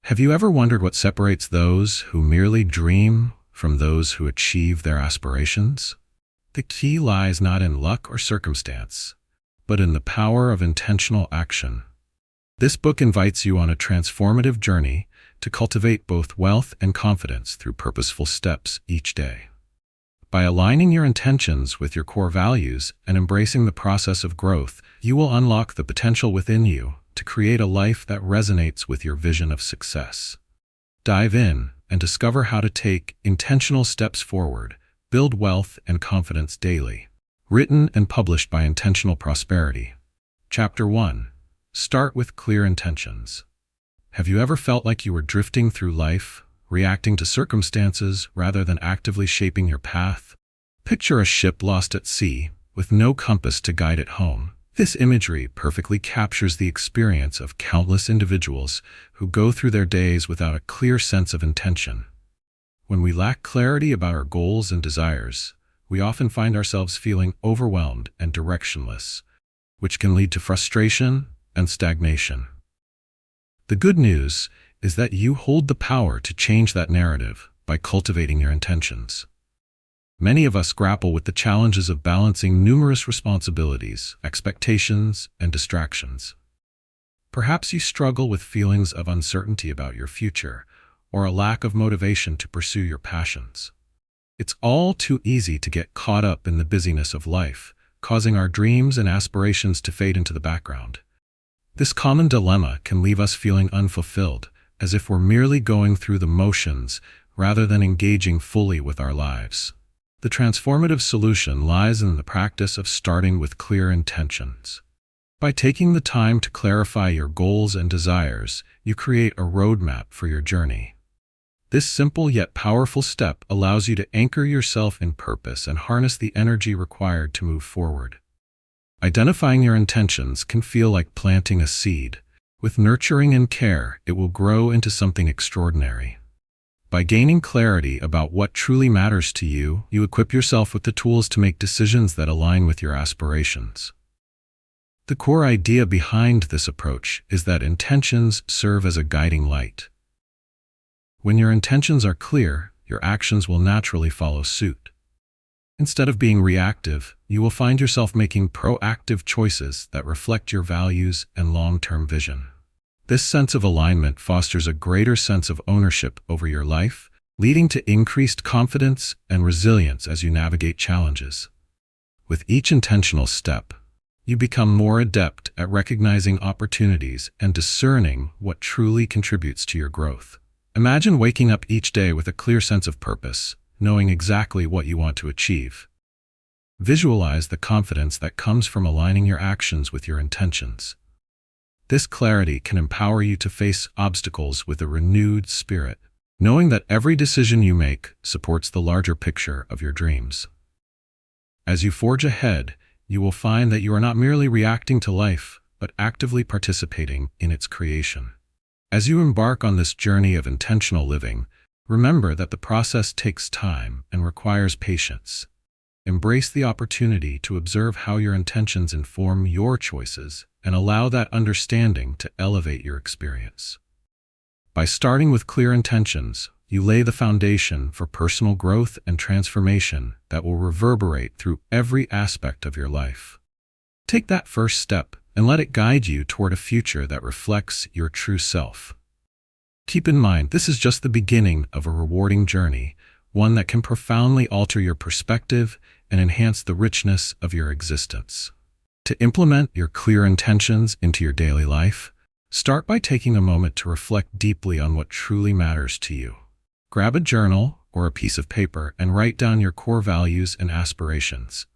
Have you ever wondered what separates those who merely dream from those who achieve their aspirations? The key lies not in luck or circumstance, but in the power of intentional action. This book invites you on a transformative journey to cultivate both wealth and confidence through purposeful steps each day. By aligning your intentions with your core values and embracing the process of growth, you will unlock the potential within you to create a life that resonates with your vision of success. Dive in and discover how to take intentional steps forward, build wealth and confidence daily. Written and published by Intentional Prosperity. Chapter 1. Start with clear intentions. Have you ever felt like you were drifting through life, reacting to circumstances rather than actively shaping your path? Picture a ship lost at sea, with no compass to guide it home. This imagery perfectly captures the experience of countless individuals who go through their days without a clear sense of intention. When we lack clarity about our goals and desires, we often find ourselves feeling overwhelmed and directionless, which can lead to frustration and stagnation. The good news is that you hold the power to change that narrative by cultivating your intentions. Many of us grapple with the challenges of balancing numerous responsibilities, expectations, and distractions. Perhaps you struggle with feelings of uncertainty about your future or a lack of motivation to pursue your passions. It's all too easy to get caught up in the busyness of life, causing our dreams and aspirations to fade into the background. This common dilemma can leave us feeling unfulfilled, as if we're merely going through the motions rather than engaging fully with our lives. The transformative solution lies in the practice of starting with clear intentions. By taking the time to clarify your goals and desires, you create a roadmap for your journey. This simple yet powerful step allows you to anchor yourself in purpose and harness the energy required to move forward. Identifying your intentions can feel like planting a seed. With nurturing and care, it will grow into something extraordinary. By gaining clarity about what truly matters to you, you equip yourself with the tools to make decisions that align with your aspirations. The core idea behind this approach is that intentions serve as a guiding light. When your intentions are clear, your actions will naturally follow suit. Instead of being reactive, you will find yourself making proactive choices that reflect your values and long-term vision. This sense of alignment fosters a greater sense of ownership over your life, leading to increased confidence and resilience as you navigate challenges. With each intentional step, you become more adept at recognizing opportunities and discerning what truly contributes to your growth. Imagine waking up each day with a clear sense of purpose, knowing exactly what you want to achieve. Visualize the confidence that comes from aligning your actions with your intentions. This clarity can empower you to face obstacles with a renewed spirit, knowing that every decision you make supports the larger picture of your dreams. As you forge ahead, you will find that you are not merely reacting to life, but actively participating in its creation. As you embark on this journey of intentional living, remember that the process takes time and requires patience. Embrace the opportunity to observe how your intentions inform your choices and allow that understanding to elevate your experience. By starting with clear intentions, you lay the foundation for personal growth and transformation that will reverberate through every aspect of your life. Take that first step and let it guide you toward a future that reflects your true self. Keep in mind, this is just the beginning of a rewarding journey, one that can profoundly alter your perspective and enhance the richness of your existence. To implement your clear intentions into your daily life, start by taking a moment to reflect deeply on what truly matters to you. Grab a journal or a piece of paper and write down your core values and aspirations.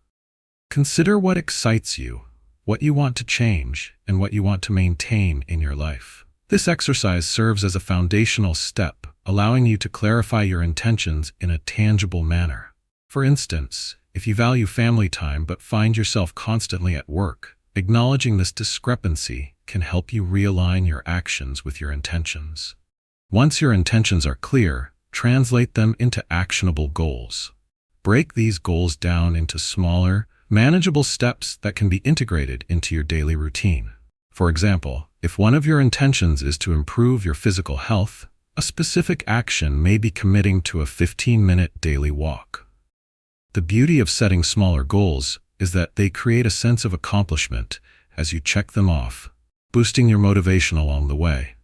Consider what excites you, what you want to change, and what you want to maintain in your life. This exercise serves as a foundational step, allowing you to clarify your intentions in a tangible manner. For instance, if you value family time but find yourself constantly at work, acknowledging this discrepancy can help you realign your actions with your intentions. Once your intentions are clear, translate them into actionable goals. Break these goals down into smaller, manageable steps that can be integrated into your daily routine. For example, if one of your intentions is to improve your physical health, a specific action may be committing to a 15-minute daily walk. The beauty of setting smaller goals is that they create a sense of accomplishment as you check them off, boosting your motivation along the way.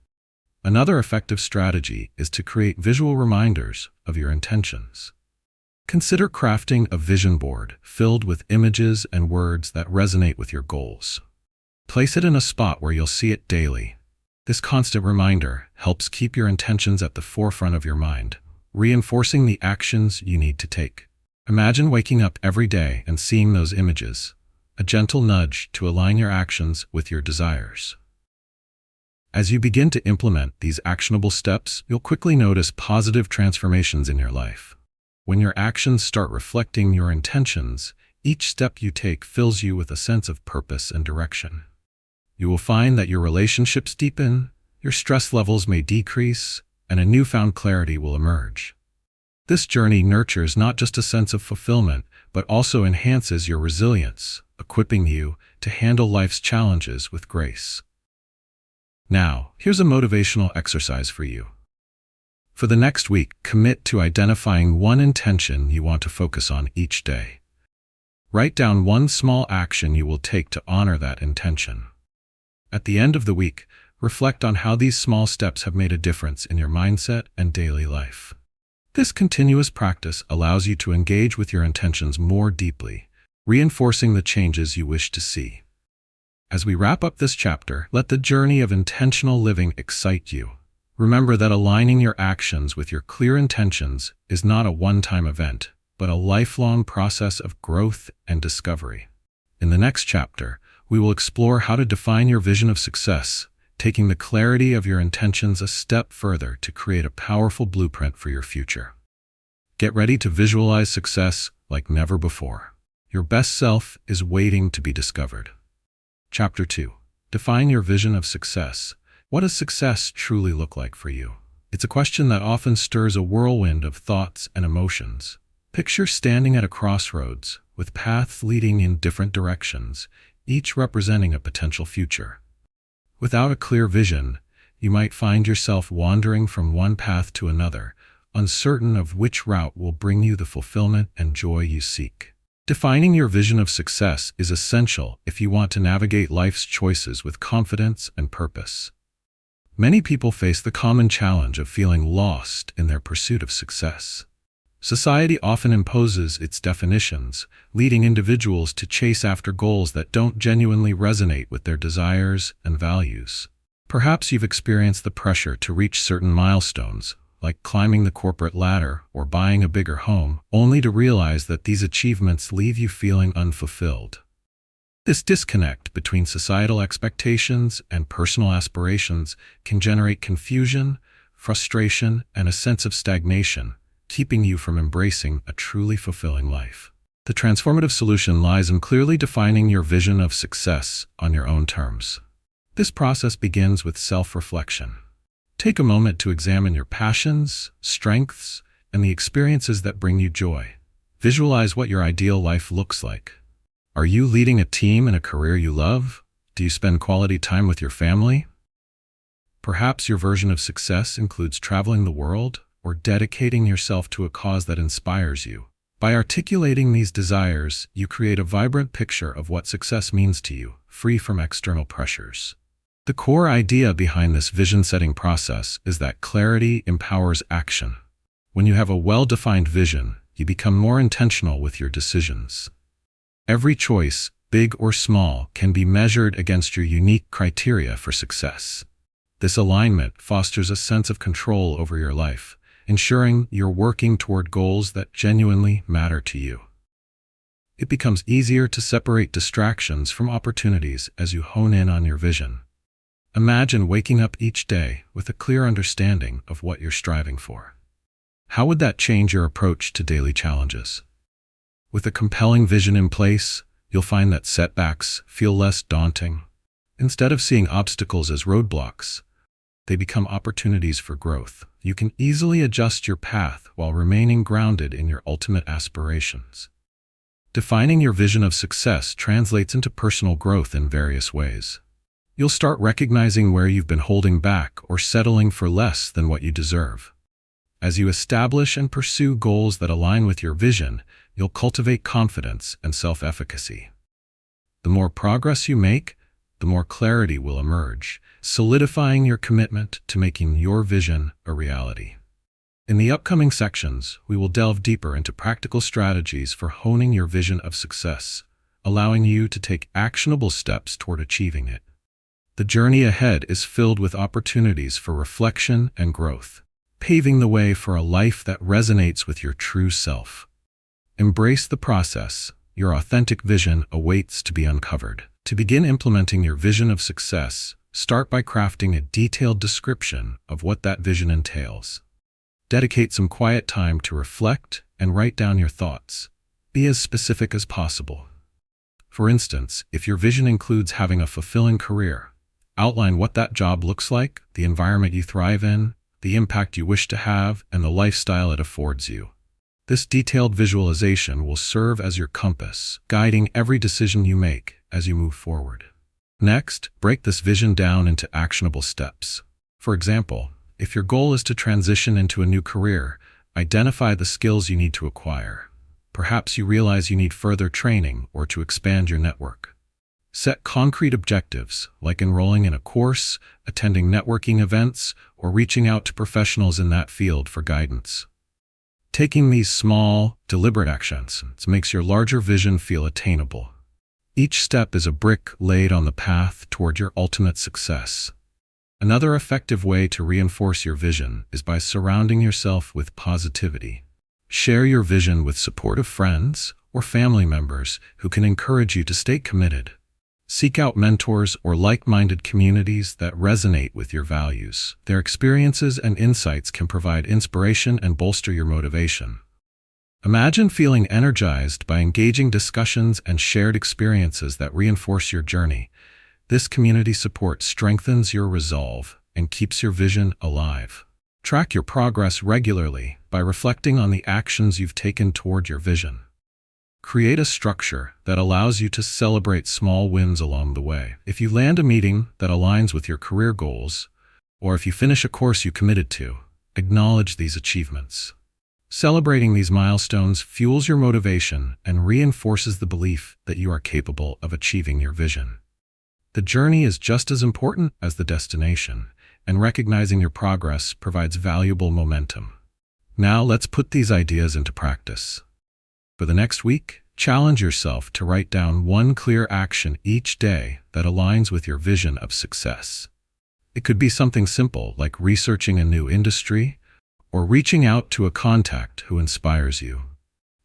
Another effective strategy is to create visual reminders of your intentions. Consider crafting a vision board filled with images and words that resonate with your goals. Place it in a spot where you'll see it daily. This constant reminder helps keep your intentions at the forefront of your mind, reinforcing the actions you need to take. Imagine waking up every day and seeing those images, a gentle nudge to align your actions with your desires. As you begin to implement these actionable steps, you'll quickly notice positive transformations in your life. When your actions start reflecting your intentions, each step you take fills you with a sense of purpose and direction. You will find that your relationships deepen, your stress levels may decrease, and a newfound clarity will emerge. This journey nurtures not just a sense of fulfillment, but also enhances your resilience, equipping you to handle life's challenges with grace. Now, here's a motivational exercise for you. For the next week, commit to identifying one intention you want to focus on each day. Write down one small action you will take to honor that intention. At the end of the week, reflect on how these small steps have made a difference in your mindset and daily life. This continuous practice allows you to engage with your intentions more deeply, reinforcing the changes you wish to see. As we wrap up this chapter, let the journey of intentional living excite you. Remember that aligning your actions with your clear intentions is not a one-time event, but a lifelong process of growth and discovery. In the next chapter, we will explore how to define your vision of success, taking the clarity of your intentions a step further to create a powerful blueprint for your future. Get ready to visualize success like never before. Your best self is waiting to be discovered. Chapter 2. Define your vision of success. What does success truly look like for you? It's a question that often stirs a whirlwind of thoughts and emotions. Picture standing at a crossroads, with paths leading in different directions, each representing a potential future. Without a clear vision, you might find yourself wandering from one path to another, uncertain of which route will bring you the fulfillment and joy you seek. Defining your vision of success is essential if you want to navigate life's choices with confidence and purpose. Many people face the common challenge of feeling lost in their pursuit of success. Society often imposes its definitions, leading individuals to chase after goals that don't genuinely resonate with their desires and values. Perhaps you've experienced the pressure to reach certain milestones, like climbing the corporate ladder or buying a bigger home, only to realize that these achievements leave you feeling unfulfilled. This disconnect between societal expectations and personal aspirations can generate confusion, frustration, and a sense of stagnation, keeping you from embracing a truly fulfilling life. The transformative solution lies in clearly defining your vision of success on your own terms. This process begins with self-reflection. Take a moment to examine your passions, strengths, and the experiences that bring you joy. Visualize what your ideal life looks like. Are you leading a team in a career you love? Do you spend quality time with your family? Perhaps your version of success includes traveling the world or dedicating yourself to a cause that inspires you. By articulating these desires, you create a vibrant picture of what success means to you, free from external pressures. The core idea behind this vision-setting process is that clarity empowers action. When you have a well-defined vision, you become more intentional with your decisions. Every choice, big or small, can be measured against your unique criteria for success. This alignment fosters a sense of control over your life, ensuring you're working toward goals that genuinely matter to you. It becomes easier to separate distractions from opportunities as you hone in on your vision. Imagine waking up each day with a clear understanding of what you're striving for. How would that change your approach to daily challenges? With a compelling vision in place, you'll find that setbacks feel less daunting. Instead of seeing obstacles as roadblocks, they become opportunities for growth. You can easily adjust your path while remaining grounded in your ultimate aspirations. Defining your vision of success translates into personal growth in various ways. You'll start recognizing where you've been holding back or settling for less than what you deserve. As you establish and pursue goals that align with your vision, you'll cultivate confidence and self-efficacy. The more progress you make, the more clarity will emerge, solidifying your commitment to making your vision a reality. In the upcoming sections, we will delve deeper into practical strategies for honing your vision of success, allowing you to take actionable steps toward achieving it. The journey ahead is filled with opportunities for reflection and growth, paving the way for a life that resonates with your true self. Embrace the process. Your authentic vision awaits to be uncovered. To begin implementing your vision of success, start by crafting a detailed description of what that vision entails. Dedicate some quiet time to reflect and write down your thoughts. Be as specific as possible. For instance, if your vision includes having a fulfilling career, outline what that job looks like, the environment you thrive in, the impact you wish to have, and the lifestyle it affords you. This detailed visualization will serve as your compass, guiding every decision you make as you move forward. Next, break this vision down into actionable steps. For example, if your goal is to transition into a new career, identify the skills you need to acquire. Perhaps you realize you need further training or to expand your network. Set concrete objectives, like enrolling in a course, attending networking events, or reaching out to professionals in that field for guidance. Taking these small, deliberate actions makes your larger vision feel attainable. Each step is a brick laid on the path toward your ultimate success. Another effective way to reinforce your vision is by surrounding yourself with positivity. Share your vision with supportive friends or family members who can encourage you to stay committed. Seek out mentors or like-minded communities that resonate with your values. Their experiences and insights can provide inspiration and bolster your motivation. Imagine feeling energized by engaging discussions and shared experiences that reinforce your journey. This community support strengthens your resolve and keeps your vision alive. Track your progress regularly by reflecting on the actions you've taken toward your vision. Create a structure that allows you to celebrate small wins along the way. If you land a meeting that aligns with your career goals, or if you finish a course you committed to, acknowledge these achievements. Celebrating these milestones fuels your motivation and reinforces the belief that you are capable of achieving your vision. The journey is just as important as the destination, and recognizing your progress provides valuable momentum. Now let's put these ideas into practice. For the next week, challenge yourself to write down one clear action each day that aligns with your vision of success. It could be something simple like researching a new industry or reaching out to a contact who inspires you.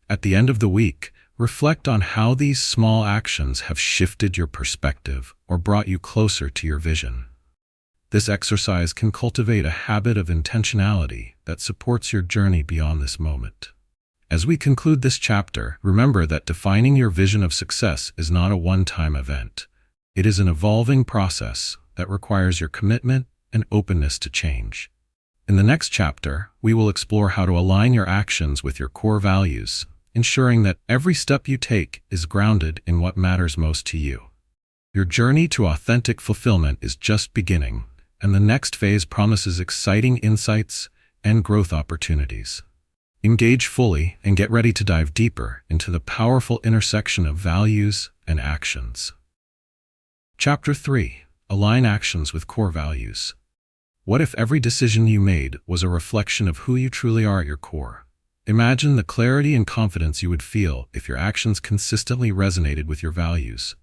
At the end of the week, reflect on how these small actions have shifted your perspective or brought you closer to your vision. This exercise can cultivate a habit of intentionality that supports your journey beyond this moment. As we conclude this chapter, remember that defining your vision of success is not a one-time event. It is an evolving process that requires your commitment and openness to change. In the next chapter, we will explore how to align your actions with your core values, ensuring that every step you take is grounded in what matters most to you. Your journey to authentic fulfillment is just beginning, and the next phase promises exciting insights and growth opportunities. Engage fully and get ready to dive deeper into the powerful intersection of values and actions. Chapter 3. Align actions with core values. What if every decision you made was a reflection of who you truly are at your core? Imagine the clarity and confidence you would feel if your actions consistently resonated with your values.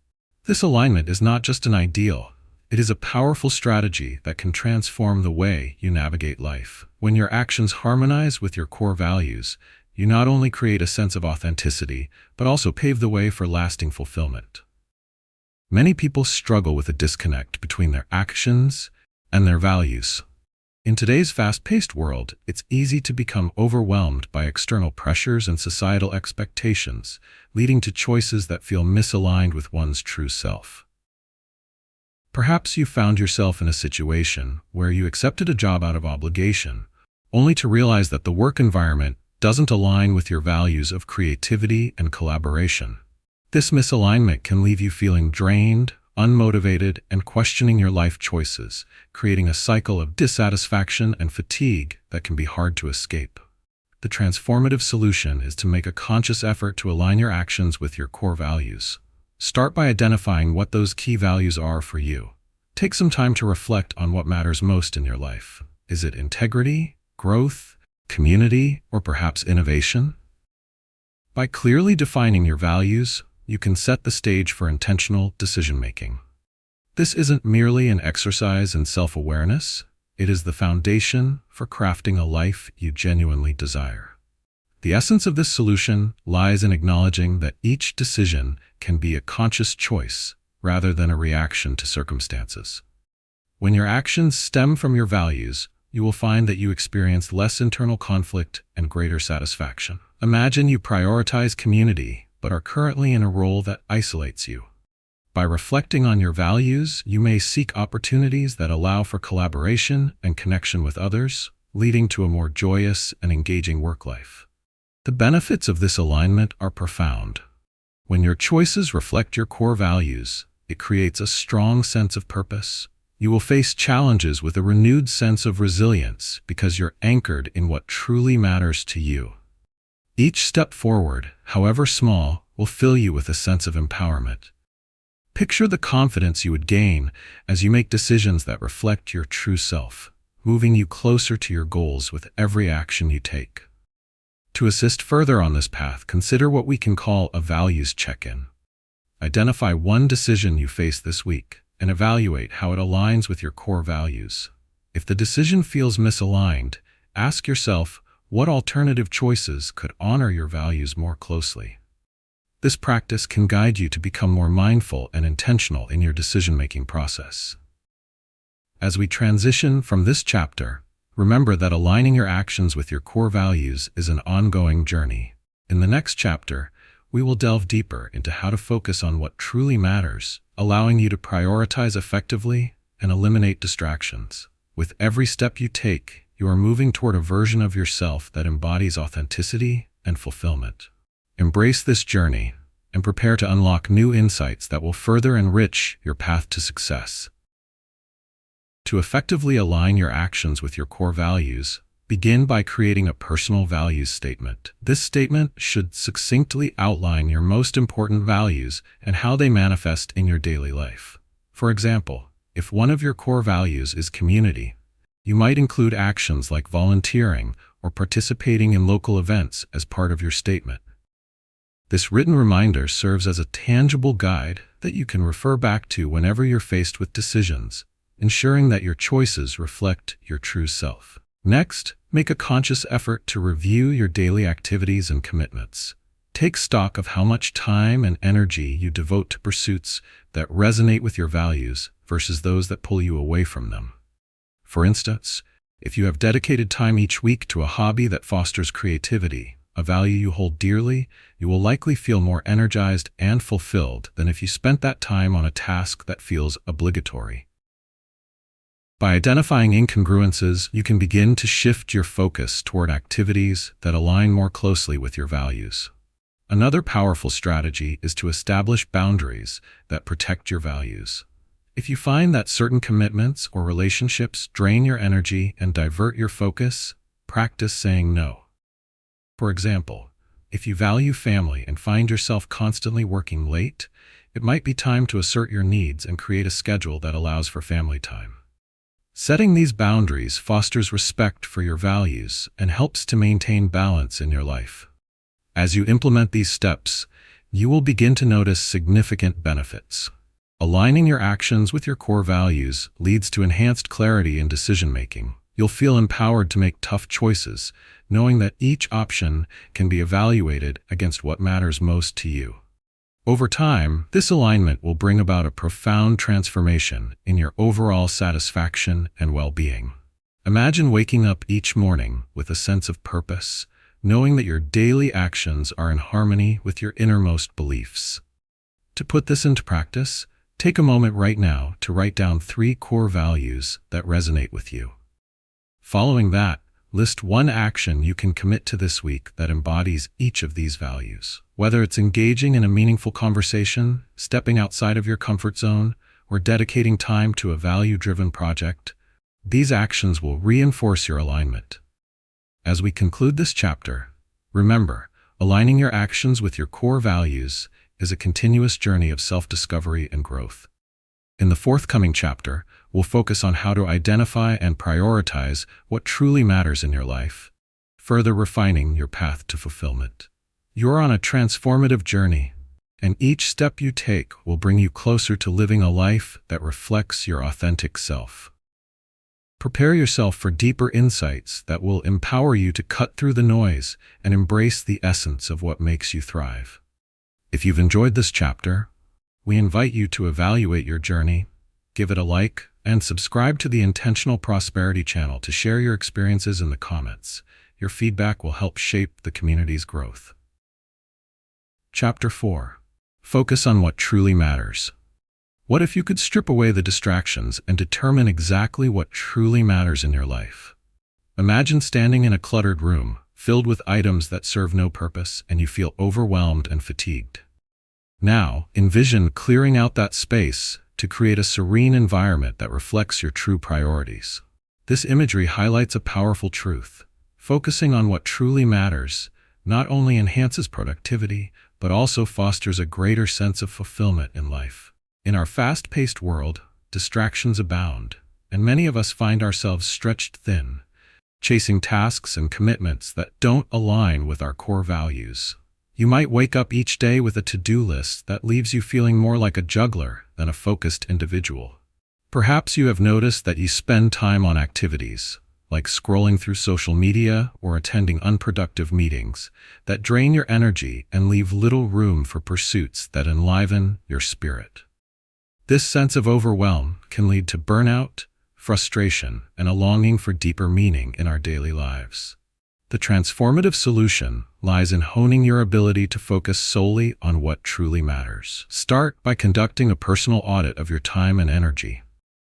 This alignment is not just an ideal. It is a powerful strategy that can transform the way you navigate life. When your actions harmonize with your core values, you not only create a sense of authenticity, but also pave the way for lasting fulfillment. Many people struggle with a disconnect between their actions and their values. In today's fast-paced world, it's easy to become overwhelmed by external pressures and societal expectations, leading to choices that feel misaligned with one's true self. Perhaps you found yourself in a situation where you accepted a job out of obligation, only to realize that the work environment doesn't align with your values of creativity and collaboration. This misalignment can leave you feeling drained unmotivated, and questioning your life choices, creating a cycle of dissatisfaction and fatigue that can be hard to escape. The transformative solution is to make a conscious effort to align your actions with your core values. Start by identifying what those key values are for you. Take some time to reflect on what matters most in your life. Is it integrity, growth, community, or perhaps innovation? By clearly defining your values, you can set the stage for intentional decision-making. This isn't merely an exercise in self-awareness, it is the foundation for crafting a life you genuinely desire. The essence of this solution lies in acknowledging that each decision can be a conscious choice rather than a reaction to circumstances. When your actions stem from your values, you will find that you experience less internal conflict and greater satisfaction. Imagine you prioritize community, but are currently in a role that isolates you. By reflecting on your values, you may seek opportunities that allow for collaboration and connection with others, leading to a more joyous and engaging work life. The benefits of this alignment are profound. When your choices reflect your core values, it creates a strong sense of purpose. You will face challenges with a renewed sense of resilience because you're anchored in what truly matters to you. Each step forward, however small, will fill you with a sense of empowerment. Picture the confidence you would gain as you make decisions that reflect your true self, moving you closer to your goals with every action you take. To assist further on this path, consider what we can call a values check-in. Identify one decision you face this week and evaluate how it aligns with your core values. If the decision feels misaligned, ask yourself what alternative choices could honor your values more closely. This practice can guide you to become more mindful and intentional in your decision-making process. As we transition from this chapter, remember that aligning your actions with your core values is an ongoing journey. In the next chapter, we will delve deeper into how to focus on what truly matters, allowing you to prioritize effectively and eliminate distractions. With every step you take, you are moving toward a version of yourself that embodies authenticity and fulfillment. Embrace this journey and prepare to unlock new insights that will further enrich your path to success. To effectively align your actions with your core values, begin by creating a personal values statement. This statement should succinctly outline your most important values and how they manifest in your daily life. For example, if one of your core values is community, you might include actions like volunteering or participating in local events as part of your statement. This written reminder serves as a tangible guide that you can refer back to whenever you're faced with decisions, ensuring that your choices reflect your true self. Next, make a conscious effort to review your daily activities and commitments. Take stock of how much time and energy you devote to pursuits that resonate with your values versus those that pull you away from them. For instance, if you have dedicated time each week to a hobby that fosters creativity, a value you hold dearly, you will likely feel more energized and fulfilled than if you spent that time on a task that feels obligatory. By identifying incongruences, you can begin to shift your focus toward activities that align more closely with your values. Another powerful strategy is to establish boundaries that protect your values. If you find that certain commitments or relationships drain your energy and divert your focus, practice saying no. For example, if you value family and find yourself constantly working late, it might be time to assert your needs and create a schedule that allows for family time. Setting these boundaries fosters respect for your values and helps to maintain balance in your life. As you implement these steps, you will begin to notice significant benefits. Aligning your actions with your core values leads to enhanced clarity in decision-making. You'll feel empowered to make tough choices, knowing that each option can be evaluated against what matters most to you. Over time, this alignment will bring about a profound transformation in your overall satisfaction and well-being. Imagine waking up each morning with a sense of purpose, knowing that your daily actions are in harmony with your innermost beliefs. To put this into practice, take a moment right now to write down 3 core values that resonate with you. Following that, List one action you can commit to this week that embodies each of these values. Whether it's engaging in a meaningful conversation, stepping outside of your comfort zone, or dedicating time to a value-driven project, these actions will reinforce your alignment. As we conclude this chapter, remember, aligning your actions with your core values is a continuous journey of self-discovery and growth. In the forthcoming chapter, we'll focus on how to identify and prioritize what truly matters in your life, further refining your path to fulfillment. You're on a transformative journey, and each step you take will bring you closer to living a life that reflects your authentic self. Prepare yourself for deeper insights that will empower you to cut through the noise and embrace the essence of what makes you thrive. If you've enjoyed this chapter, we invite you to evaluate your journey, give it a like, and subscribe to the Intentional Prosperity channel to share your experiences in the comments. Your feedback will help shape the community's growth. Chapter 4. Focus on what truly matters. What if you could strip away the distractions and determine exactly what truly matters in your life? Imagine standing in a cluttered room, filled with items that serve no purpose, and you feel overwhelmed and fatigued. Now, envision clearing out that space to create a serene environment that reflects your true priorities. This imagery highlights a powerful truth. Focusing on what truly matters not only enhances productivity, but also fosters a greater sense of fulfillment in life. In our fast-paced world, distractions abound, and many of us find ourselves stretched thin, chasing tasks and commitments that don't align with our core values. You might wake up each day with a to-do list that leaves you feeling more like a juggler than a focused individual. Perhaps you have noticed that you spend time on activities, like scrolling through social media or attending unproductive meetings, that drain your energy and leave little room for pursuits that enliven your spirit. This sense of overwhelm can lead to burnout, frustration, and a longing for deeper meaning in our daily lives. The transformative solution lies in honing your ability to focus solely on what truly matters. Start by conducting a personal audit of your time and energy.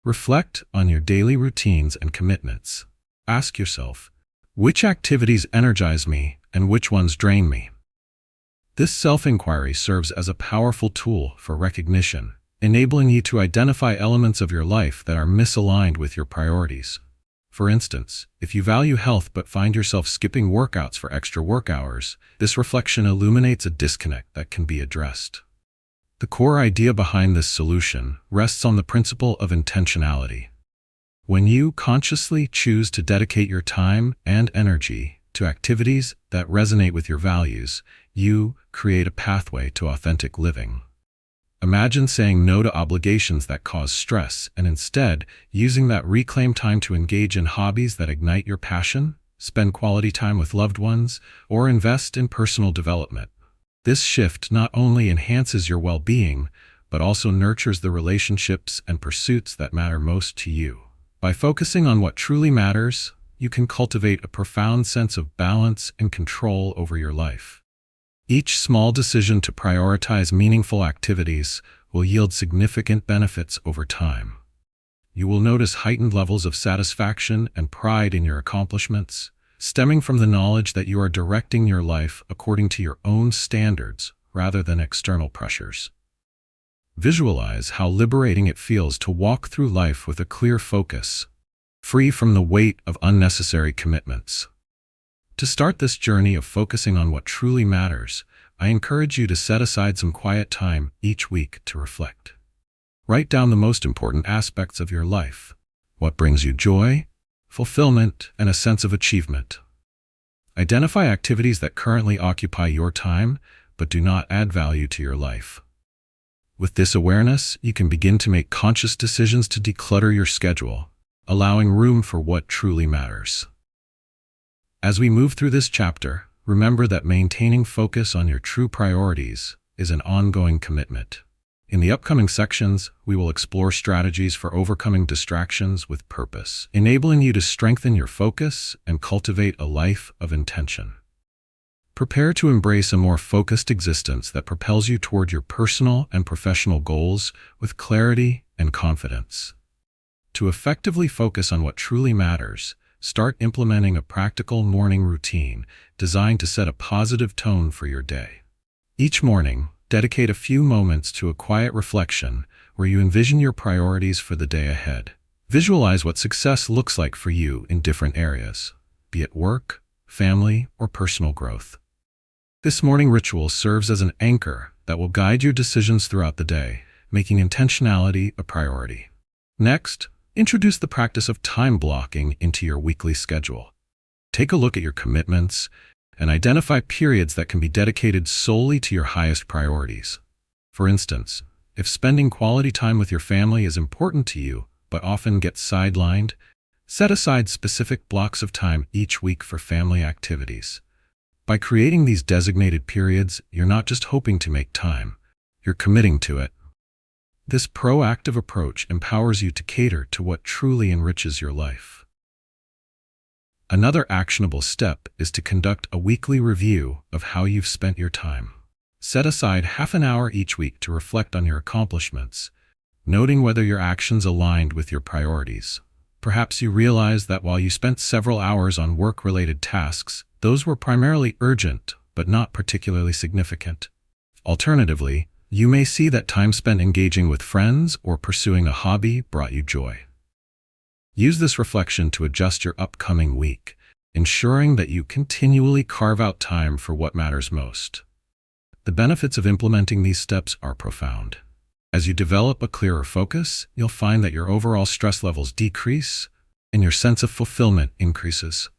Reflect on your daily routines and commitments. Ask yourself, which activities energize me and which ones drain me? This self-inquiry serves as a powerful tool for recognition, enabling you to identify elements of your life that are misaligned with your priorities. For instance, if you value health but find yourself skipping workouts for extra work hours, this reflection illuminates a disconnect that can be addressed. The core idea behind this solution rests on the principle of intentionality. When you consciously choose to dedicate your time and energy to activities that resonate with your values, you create a pathway to authentic living. Imagine saying no to obligations that cause stress and instead using that reclaimed time to engage in hobbies that ignite your passion, spend quality time with loved ones, or invest in personal development. This shift not only enhances your well-being, but also nurtures the relationships and pursuits that matter most to you. By focusing on what truly matters, you can cultivate a profound sense of balance and control over your life. Each small decision to prioritize meaningful activities will yield significant benefits over time. You will notice heightened levels of satisfaction and pride in your accomplishments, stemming from the knowledge that you are directing your life according to your own standards rather than external pressures. Visualize how liberating it feels to walk through life with a clear focus, free from the weight of unnecessary commitments. To start this journey of focusing on what truly matters, I encourage you to set aside some quiet time each week to reflect. Write down the most important aspects of your life, what brings you joy, fulfillment, and a sense of achievement. Identify activities that currently occupy your time but do not add value to your life. With this awareness, you can begin to make conscious decisions to declutter your schedule, allowing room for what truly matters. As we move through this chapter, remember that maintaining focus on your true priorities is an ongoing commitment. In the upcoming sections, we will explore strategies for overcoming distractions with purpose, enabling you to strengthen your focus and cultivate a life of intention. Prepare to embrace a more focused existence that propels you toward your personal and professional goals with clarity and confidence. To effectively focus on what truly matters, start implementing a practical morning routine designed to set a positive tone for your day. Each morning, dedicate a few moments to a quiet reflection where you envision your priorities for the day ahead. Visualize what success looks like for you in different areas, be it work, family, or personal growth. This morning ritual serves as an anchor that will guide your decisions throughout the day, making intentionality a priority. Next, introduce the practice of time blocking into your weekly schedule. Take a look at your commitments and identify periods that can be dedicated solely to your highest priorities. For instance, if spending quality time with your family is important to you but often gets sidelined, set aside specific blocks of time each week for family activities. By creating these designated periods, you're not just hoping to make time, you're committing to it. This proactive approach empowers you to cater to what truly enriches your life. Another actionable step is to conduct a weekly review of how you've spent your time. Set aside half an hour each week to reflect on your accomplishments, noting whether your actions aligned with your priorities. Perhaps you realize that while you spent several hours on work-related tasks, those were primarily urgent but not particularly significant. Alternatively, you may see that time spent engaging with friends or pursuing a hobby brought you joy. Use this reflection to adjust your upcoming week, ensuring that you continually carve out time for what matters most. The benefits of implementing these steps are profound. As you develop a clearer focus, you'll find that your overall stress levels decrease and your sense of fulfillment increases.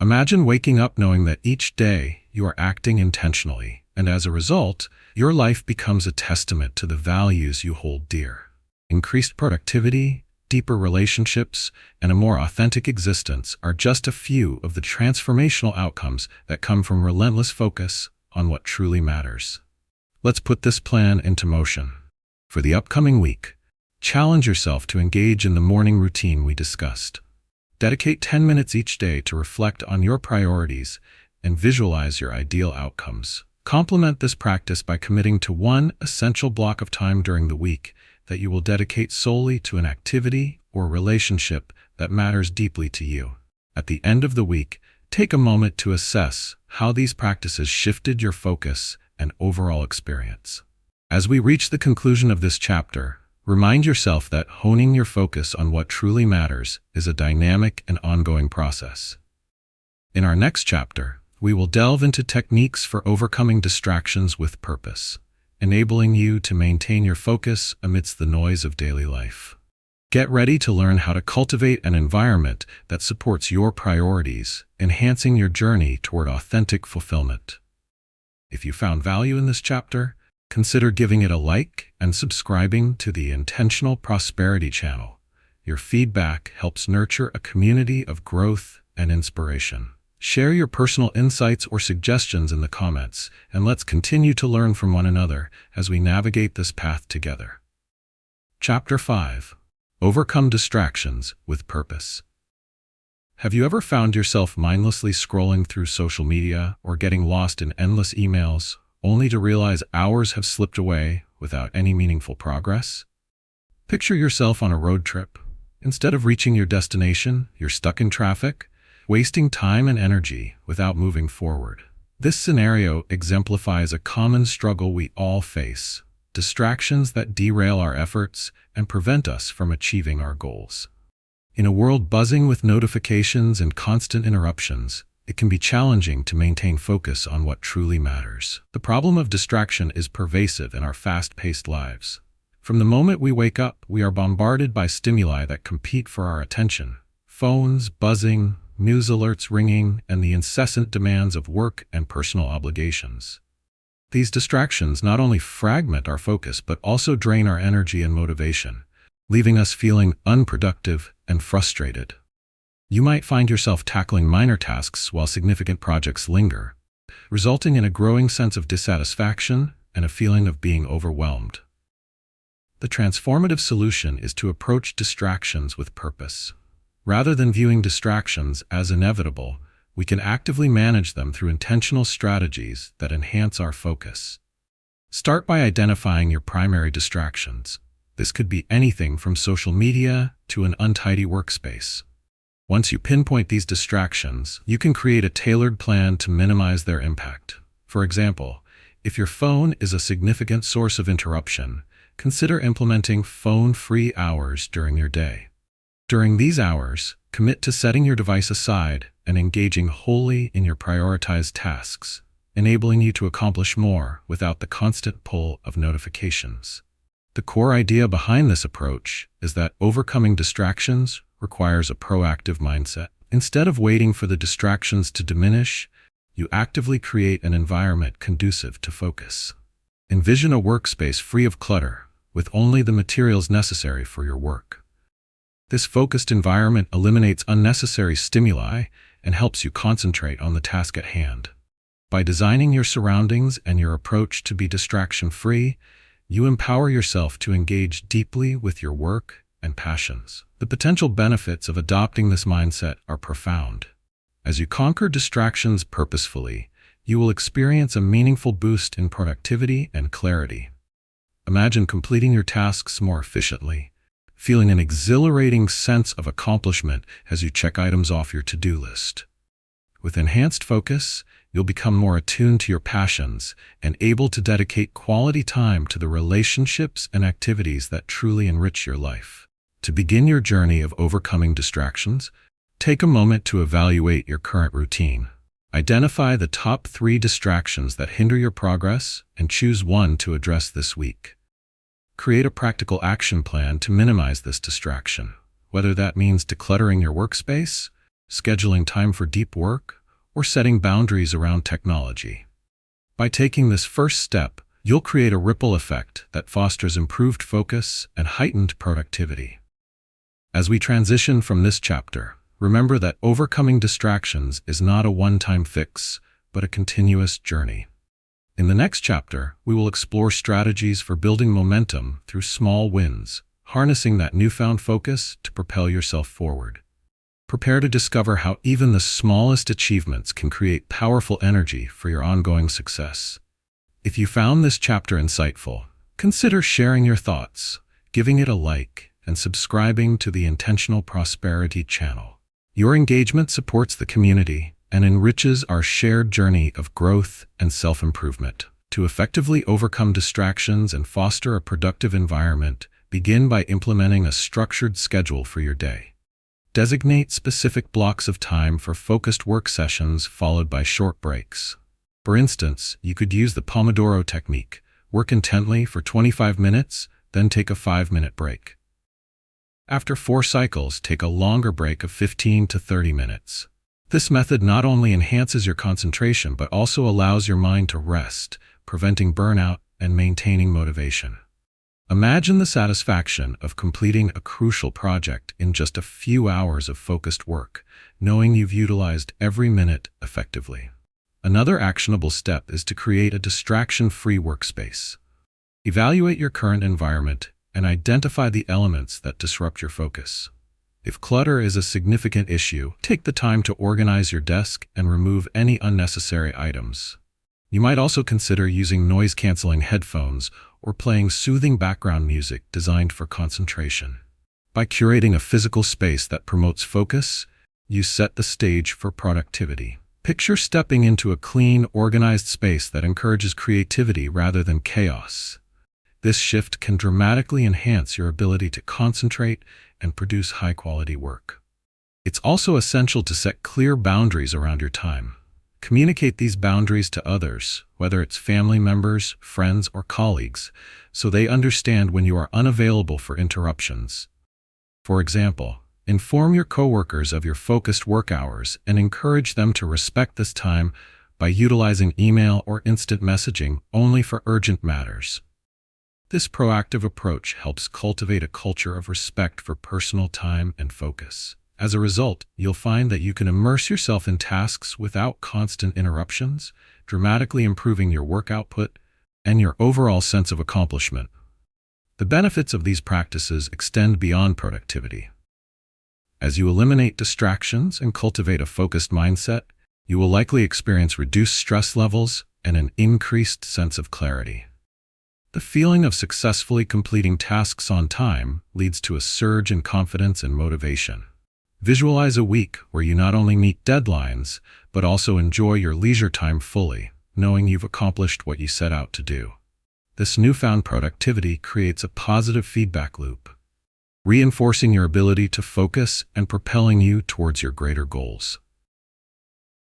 Imagine waking up knowing that each day you are acting intentionally, and as a result, your life becomes a testament to the values you hold dear. Increased productivity, deeper relationships, and a more authentic existence are just a few of the transformational outcomes that come from relentless focus on what truly matters. Let's put this plan into motion. For the upcoming week, challenge yourself to engage in the morning routine we discussed. Dedicate 10 minutes each day to reflect on your priorities and visualize your ideal outcomes. Complement this practice by committing to one essential block of time during the week that you will dedicate solely to an activity or relationship that matters deeply to you. At the end of the week, take a moment to assess how these practices shifted your focus and overall experience. As we reach the conclusion of this chapter, remind yourself that honing your focus on what truly matters is a dynamic and ongoing process. In our next chapter, we will delve into techniques for overcoming distractions with purpose, enabling you to maintain your focus amidst the noise of daily life. Get ready to learn how to cultivate an environment that supports your priorities, enhancing your journey toward authentic fulfillment. If you found value in this chapter, consider giving it a like and subscribing to the Intentional Prosperity channel. Your feedback helps nurture a community of growth and inspiration. Share your personal insights or suggestions in the comments, and let's continue to learn from one another as we navigate this path together. Chapter 5. Overcome Distractions with Purpose. Have you ever found yourself mindlessly scrolling through social media or getting lost in endless emails, only to realize hours have slipped away without any meaningful progress? Picture yourself on a road trip. Instead of reaching your destination, you're stuck in traffic, wasting time and energy without moving forward. This scenario exemplifies a common struggle we all face: distractions that derail our efforts and prevent us from achieving our goals. In a world buzzing with notifications and constant interruptions, it can be challenging to maintain focus on what truly matters. The problem of distraction is pervasive in our fast-paced lives. From the moment we wake up, we are bombarded by stimuli that compete for our attention. Phones buzzing, news alerts ringing, and the incessant demands of work and personal obligations. These distractions not only fragment our focus but also drain our energy and motivation, leaving us feeling unproductive and frustrated. You might find yourself tackling minor tasks while significant projects linger, resulting in a growing sense of dissatisfaction and a feeling of being overwhelmed. The transformative solution is to approach distractions with purpose. Rather than viewing distractions as inevitable, we can actively manage them through intentional strategies that enhance our focus. Start by identifying your primary distractions. This could be anything from social media to an untidy workspace. Once you pinpoint these distractions, you can create a tailored plan to minimize their impact. For example, if your phone is a significant source of interruption, consider implementing phone-free hours during your day. During these hours, commit to setting your device aside and engaging wholly in your prioritized tasks, enabling you to accomplish more without the constant pull of notifications. The core idea behind this approach is that overcoming distractions requires a proactive mindset. Instead of waiting for the distractions to diminish, you actively create an environment conducive to focus. Envision a workspace free of clutter, with only the materials necessary for your work. This focused environment eliminates unnecessary stimuli and helps you concentrate on the task at hand. By designing your surroundings and your approach to be distraction-free, you empower yourself to engage deeply with your work and passions. The potential benefits of adopting this mindset are profound. As you conquer distractions purposefully, you will experience a meaningful boost in productivity and clarity. Imagine completing your tasks more efficiently, feeling an exhilarating sense of accomplishment as you check items off your to-do list. With enhanced focus, you'll become more attuned to your passions and able to dedicate quality time to the relationships and activities that truly enrich your life. To begin your journey of overcoming distractions, take a moment to evaluate your current routine. Identify the top 3 distractions that hinder your progress and choose one to address this week. Create a practical action plan to minimize this distraction, whether that means decluttering your workspace, scheduling time for deep work, or setting boundaries around technology. By taking this first step, you'll create a ripple effect that fosters improved focus and heightened productivity. As we transition from this chapter, remember that overcoming distractions is not a one-time fix, but a continuous journey. In the next chapter, we will explore strategies for building momentum through small wins, harnessing that newfound focus to propel yourself forward. Prepare to discover how even the smallest achievements can create powerful energy for your ongoing success. If you found this chapter insightful, consider sharing your thoughts, giving it a like, and subscribing to the Intentional Prosperity channel. Your engagement supports the community and enriches our shared journey of growth and self-improvement. To effectively overcome distractions and foster a productive environment, begin by implementing a structured schedule for your day. Designate specific blocks of time for focused work sessions followed by short breaks. For instance, you could use the Pomodoro technique. Work intently for 25 minutes, then take a 5-minute break. After 4 cycles, take a longer break of 15 to 30 minutes. This method not only enhances your concentration but also allows your mind to rest, preventing burnout and maintaining motivation. Imagine the satisfaction of completing a crucial project in just a few hours of focused work, knowing you've utilized every minute effectively. Another actionable step is to create a distraction-free workspace. Evaluate your current environment and identify the elements that disrupt your focus. If clutter is a significant issue, take the time to organize your desk and remove any unnecessary items. You might also consider using noise-canceling headphones or playing soothing background music designed for concentration. By curating a physical space that promotes focus, you set the stage for productivity. Picture stepping into a clean, organized space that encourages creativity rather than chaos. This shift can dramatically enhance your ability to concentrate and produce high-quality work. It's also essential to set clear boundaries around your time. Communicate these boundaries to others, whether it's family members, friends, or colleagues, so they understand when you are unavailable for interruptions. For example, inform your coworkers of your focused work hours and encourage them to respect this time by utilizing email or instant messaging only for urgent matters. This proactive approach helps cultivate a culture of respect for personal time and focus. As a result, you'll find that you can immerse yourself in tasks without constant interruptions, dramatically improving your work output and your overall sense of accomplishment. The benefits of these practices extend beyond productivity. As you eliminate distractions and cultivate a focused mindset, you will likely experience reduced stress levels and an increased sense of clarity. The feeling of successfully completing tasks on time leads to a surge in confidence and motivation. Visualize a week where you not only meet deadlines, but also enjoy your leisure time fully, knowing you've accomplished what you set out to do. This newfound productivity creates a positive feedback loop, reinforcing your ability to focus and propelling you towards your greater goals.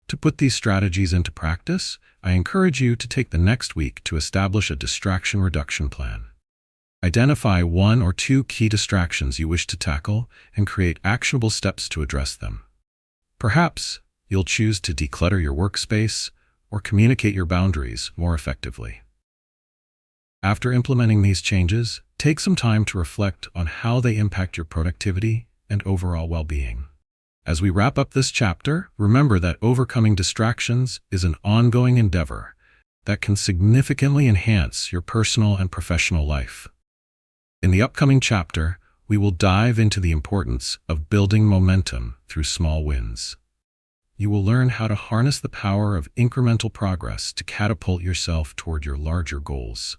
To put these strategies into practice, I encourage you to take the next week to establish a distraction reduction plan. Identify 1 or 2 key distractions you wish to tackle and create actionable steps to address them. Perhaps you'll choose to declutter your workspace or communicate your boundaries more effectively. After implementing these changes, take some time to reflect on how they impact your productivity and overall well-being. As we wrap up this chapter, remember that overcoming distractions is an ongoing endeavor that can significantly enhance your personal and professional life. In the upcoming chapter, we will dive into the importance of building momentum through small wins. You will learn how to harness the power of incremental progress to catapult yourself toward your larger goals.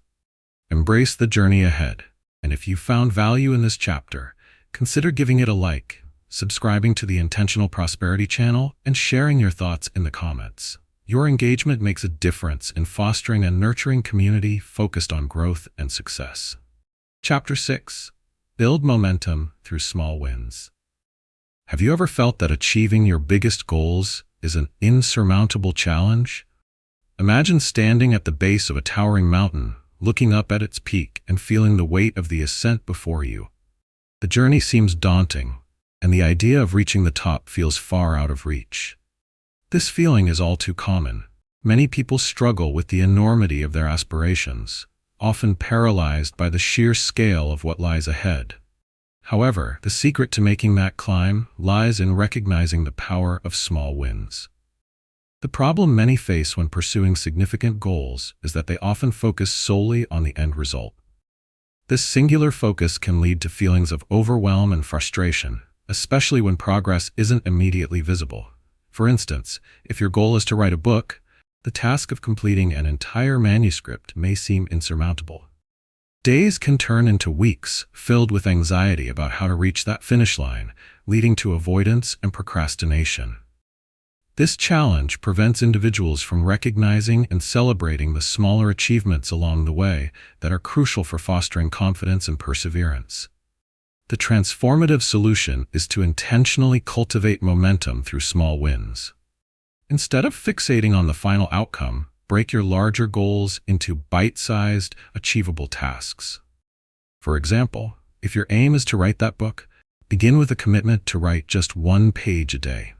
Embrace the journey ahead, and if you found value in this chapter, consider giving it a like, subscribing to the Intentional Prosperity channel, and sharing your thoughts in the comments. Your engagement makes a difference in fostering a nurturing community focused on growth and success. Chapter 6. Build momentum through small wins. Have you ever felt that achieving your biggest goals is an insurmountable challenge? Imagine standing at the base of a towering mountain, looking up at its peak and feeling the weight of the ascent before you. The journey seems daunting, and the idea of reaching the top feels far out of reach. This feeling is all too common. Many people struggle with the enormity of their aspirations, often paralyzed by the sheer scale of what lies ahead. However, the secret to making that climb lies in recognizing the power of small wins. The problem many face when pursuing significant goals is that they often focus solely on the end result. This singular focus can lead to feelings of overwhelm and frustration, especially when progress isn't immediately visible. For instance, if your goal is to write a book, the task of completing an entire manuscript may seem insurmountable. Days can turn into weeks, filled with anxiety about how to reach that finish line, leading to avoidance and procrastination. This challenge prevents individuals from recognizing and celebrating the smaller achievements along the way that are crucial for fostering confidence and perseverance. The transformative solution is to intentionally cultivate momentum through small wins. Instead of fixating on the final outcome, break your larger goals into bite-sized, achievable tasks. For example, if your aim is to write that book, begin with a commitment to write just 1 page a day.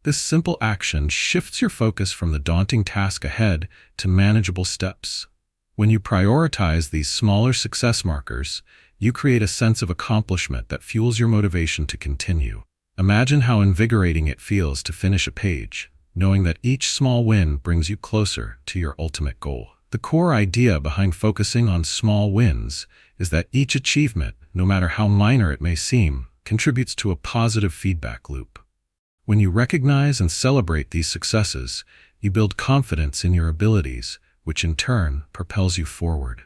This simple action shifts your focus from the daunting task ahead to manageable steps. When you prioritize these smaller success markers, you create a sense of accomplishment that fuels your motivation to continue. Imagine how invigorating it feels to finish a page, knowing that each small win brings you closer to your ultimate goal. The core idea behind focusing on small wins is that each achievement, no matter how minor it may seem, contributes to a positive feedback loop. When you recognize and celebrate these successes, you build confidence in your abilities, which in turn propels you forward.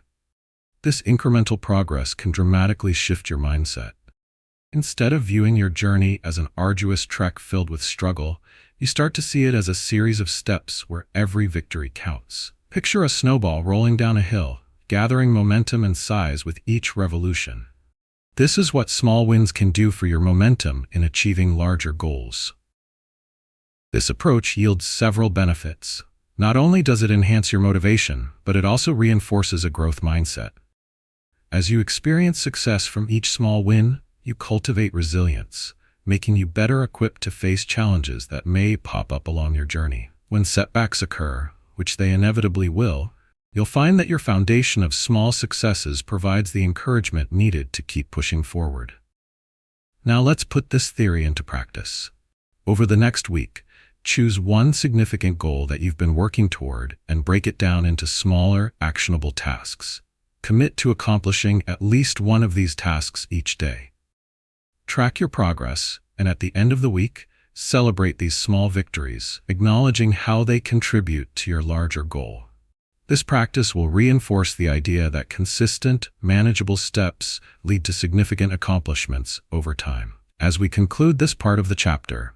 This incremental progress can dramatically shift your mindset. Instead of viewing your journey as an arduous trek filled with struggle, you start to see it as a series of steps where every victory counts. Picture a snowball rolling down a hill, gathering momentum and size with each revolution. This is what small wins can do for your momentum in achieving larger goals. This approach yields several benefits. Not only does it enhance your motivation, but it also reinforces a growth mindset. As you experience success from each small win, you cultivate resilience, making you better equipped to face challenges that may pop up along your journey. When setbacks occur, which they inevitably will, you'll find that your foundation of small successes provides the encouragement needed to keep pushing forward. Now let's put this theory into practice. Over the next week, choose one significant goal that you've been working toward and break it down into smaller, actionable tasks. Commit to accomplishing at least one of these tasks each day. Track your progress, and at the end of the week, celebrate these small victories, acknowledging how they contribute to your larger goal. This practice will reinforce the idea that consistent, manageable steps lead to significant accomplishments over time. As we conclude this part of the chapter,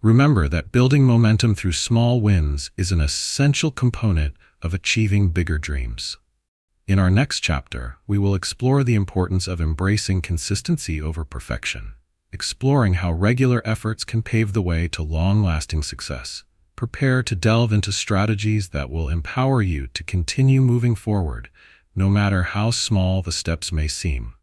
remember that building momentum through small wins is an essential component of achieving bigger dreams. In our next chapter, we will explore the importance of embracing consistency over perfection, exploring how regular efforts can pave the way to long-lasting success. Prepare to delve into strategies that will empower you to continue moving forward, no matter how small the steps may seem.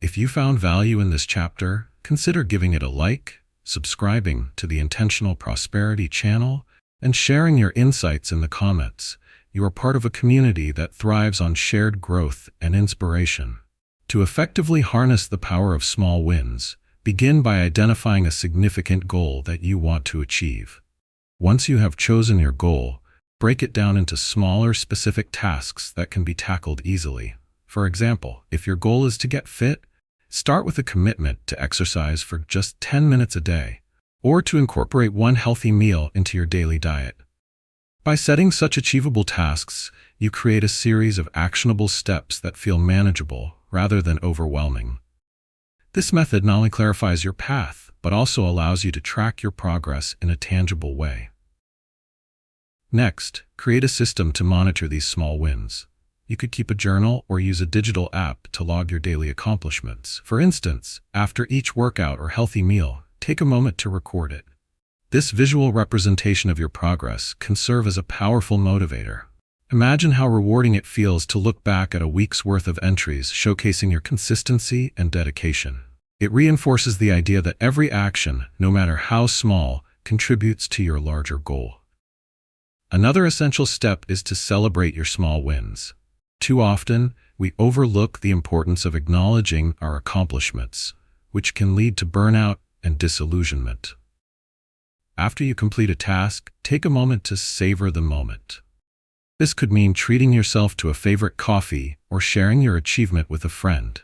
If you found value in this chapter, consider giving it a like, subscribing to the Intentional Prosperity channel, and sharing your insights in the comments. You are part of a community that thrives on shared growth and inspiration. To effectively harness the power of small wins, begin by identifying a significant goal that you want to achieve. Once you have chosen your goal, break it down into smaller, specific tasks that can be tackled easily. For example, if your goal is to get fit, start with a commitment to exercise for just 10 minutes a day, or to incorporate one healthy meal into your daily diet. By setting such achievable tasks, you create a series of actionable steps that feel manageable rather than overwhelming. This method not only clarifies your path, but also allows you to track your progress in a tangible way. Next, create a system to monitor these small wins. You could keep a journal or use a digital app to log your daily accomplishments. For instance, after each workout or healthy meal, take a moment to record it. This visual representation of your progress can serve as a powerful motivator. Imagine how rewarding it feels to look back at a week's worth of entries showcasing your consistency and dedication. It reinforces the idea that every action, no matter how small, contributes to your larger goal. Another essential step is to celebrate your small wins. Too often, we overlook the importance of acknowledging our accomplishments, which can lead to burnout and disillusionment. After you complete a task, take a moment to savor the moment. This could mean treating yourself to a favorite coffee or sharing your achievement with a friend.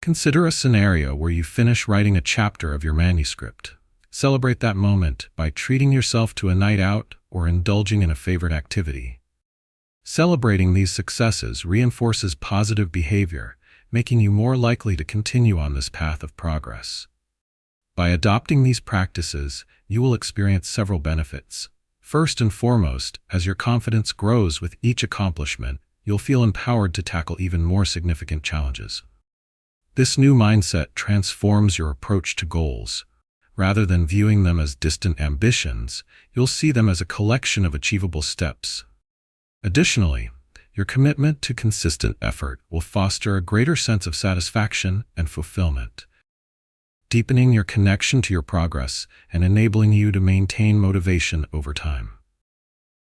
Consider a scenario where you finish writing a chapter of your manuscript. Celebrate that moment by treating yourself to a night out or indulging in a favorite activity. Celebrating these successes reinforces positive behavior, making you more likely to continue on this path of progress. By adopting these practices, you will experience several benefits. First and foremost, as your confidence grows with each accomplishment, you'll feel empowered to tackle even more significant challenges. This new mindset transforms your approach to goals. Rather than viewing them as distant ambitions, you'll see them as a collection of achievable steps. Additionally, your commitment to consistent effort will foster a greater sense of satisfaction and fulfillment, deepening your connection to your progress and enabling you to maintain motivation over time.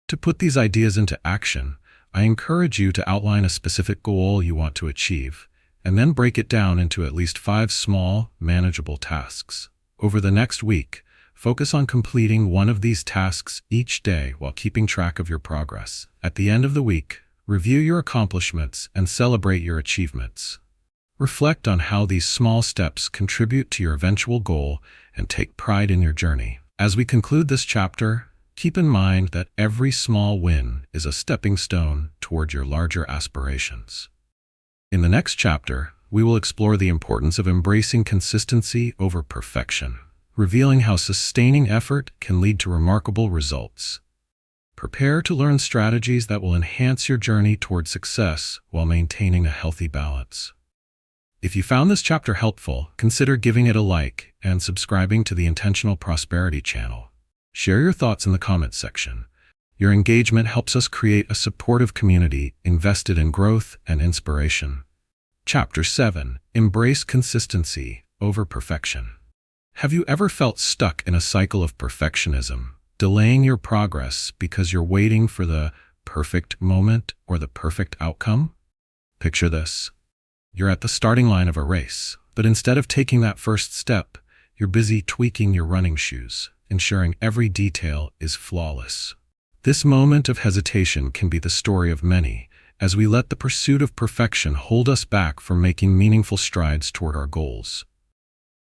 To put these ideas into action, I encourage you to outline a specific goal you want to achieve, and then break it down into at least 5 small, manageable tasks. Over the next week, focus on completing one of these tasks each day while keeping track of your progress. At the end of the week, review your accomplishments and celebrate your achievements. Reflect on how these small steps contribute to your eventual goal and take pride in your journey. As we conclude this chapter, keep in mind that every small win is a stepping stone toward your larger aspirations. In the next chapter, we will explore the importance of embracing consistency over perfection, revealing how sustaining effort can lead to remarkable results. Prepare to learn strategies that will enhance your journey toward success while maintaining a healthy balance. If you found this chapter helpful, consider giving it a like and subscribing to the Intentional Prosperity channel. Share your thoughts in the comments section. Your engagement helps us create a supportive community invested in growth and inspiration. Chapter 7. Embrace consistency over perfection. Have you ever felt stuck in a cycle of perfectionism, delaying your progress because you're waiting for the perfect moment or the perfect outcome? Picture this. You're at the starting line of a race, but instead of taking that first step, you're busy tweaking your running shoes, ensuring every detail is flawless. This moment of hesitation can be the story of many, as we let the pursuit of perfection hold us back from making meaningful strides toward our goals.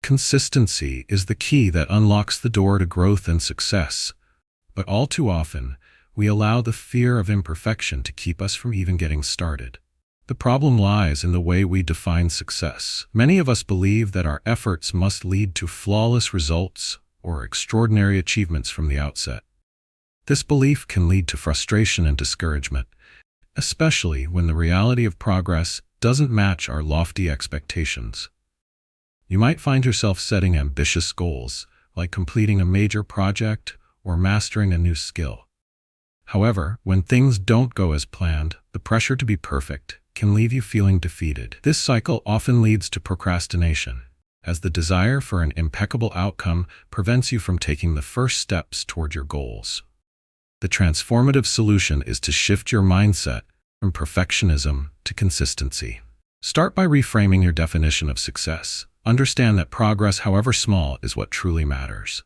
Consistency is the key that unlocks the door to growth and success, but all too often, we allow the fear of imperfection to keep us from even getting started. The problem lies in the way we define success. Many of us believe that our efforts must lead to flawless results or extraordinary achievements from the outset. This belief can lead to frustration and discouragement, especially when the reality of progress doesn't match our lofty expectations. You might find yourself setting ambitious goals, like completing a major project or mastering a new skill. However, when things don't go as planned, the pressure to be perfect can leave you feeling defeated. This cycle often leads to procrastination, as the desire for an impeccable outcome prevents you from taking the first steps toward your goals. The transformative solution is to shift your mindset from perfectionism to consistency. Start by reframing your definition of success. Understand that progress, however small, is what truly matters.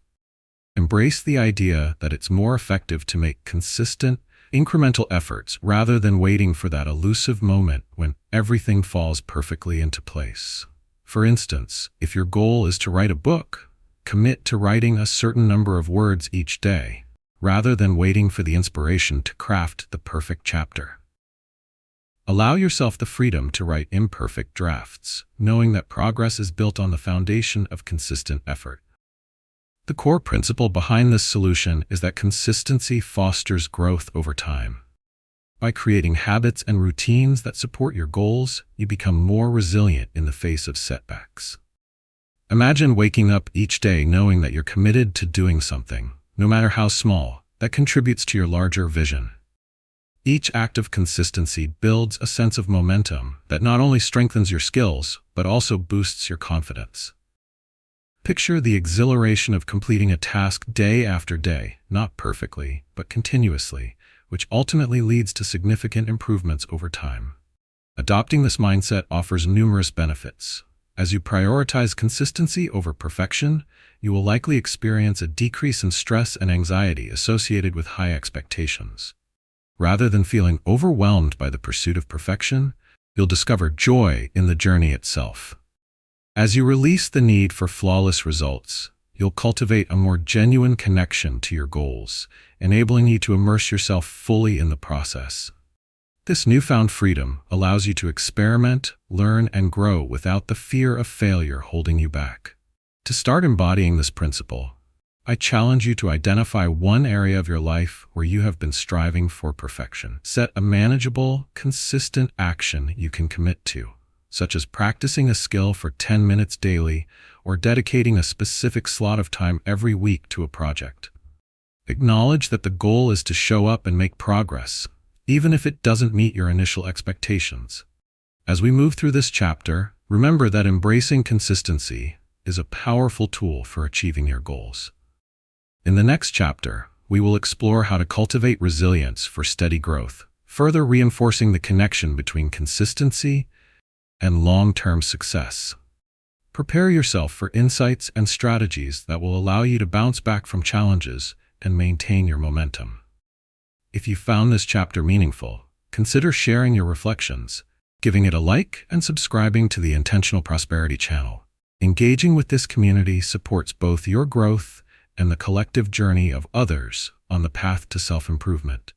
Embrace the idea that it's more effective to make consistent, incremental efforts rather than waiting for that elusive moment when everything falls perfectly into place. For instance, if your goal is to write a book, commit to writing a certain number of words each day, rather than waiting for the inspiration to craft the perfect chapter. Allow yourself the freedom to write imperfect drafts, knowing that progress is built on the foundation of consistent effort. The core principle behind this solution is that consistency fosters growth over time. By creating habits and routines that support your goals, you become more resilient in the face of setbacks. Imagine waking up each day knowing that you're committed to doing something, no matter how small, that contributes to your larger vision. Each act of consistency builds a sense of momentum that not only strengthens your skills, but also boosts your confidence. Picture the exhilaration of completing a task day after day, not perfectly, but continuously, which ultimately leads to significant improvements over time. Adopting this mindset offers numerous benefits. As you prioritize consistency over perfection, you will likely experience a decrease in stress and anxiety associated with high expectations. Rather than feeling overwhelmed by the pursuit of perfection, you'll discover joy in the journey itself. As you release the need for flawless results, you'll cultivate a more genuine connection to your goals, enabling you to immerse yourself fully in the process. This newfound freedom allows you to experiment, learn, and grow without the fear of failure holding you back. To start embodying this principle, I challenge you to identify one area of your life where you have been striving for perfection. Set a manageable, consistent action you can commit to, such as practicing a skill for 10 minutes daily or dedicating a specific slot of time every week to a project. Acknowledge that the goal is to show up and make progress, even if it doesn't meet your initial expectations. As we move through this chapter, remember that embracing consistency is a powerful tool for achieving your goals. In the next chapter, we will explore how to cultivate resilience for steady growth, further reinforcing the connection between consistency and long-term success. Prepare yourself for insights and strategies that will allow you to bounce back from challenges and maintain your momentum. If you found this chapter meaningful, consider sharing your reflections, giving it a like, and subscribing to the Intentional Prosperity channel. Engaging with this community supports both your growth and the collective journey of others on the path to self-improvement.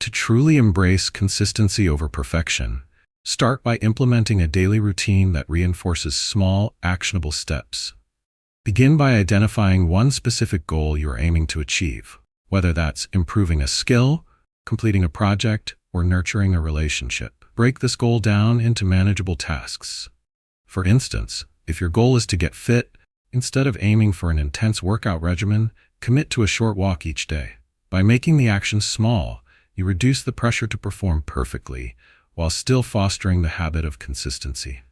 To truly embrace consistency over perfection, start by implementing a daily routine that reinforces small, actionable steps. Begin by identifying one specific goal you are aiming to achieve, whether that's improving a skill, completing a project, or nurturing a relationship. Break this goal down into manageable tasks. For instance, if your goal is to get fit, instead of aiming for an intense workout regimen, commit to a short walk each day. By making the action small, you reduce the pressure to perform perfectly, while still fostering the habit of consistency.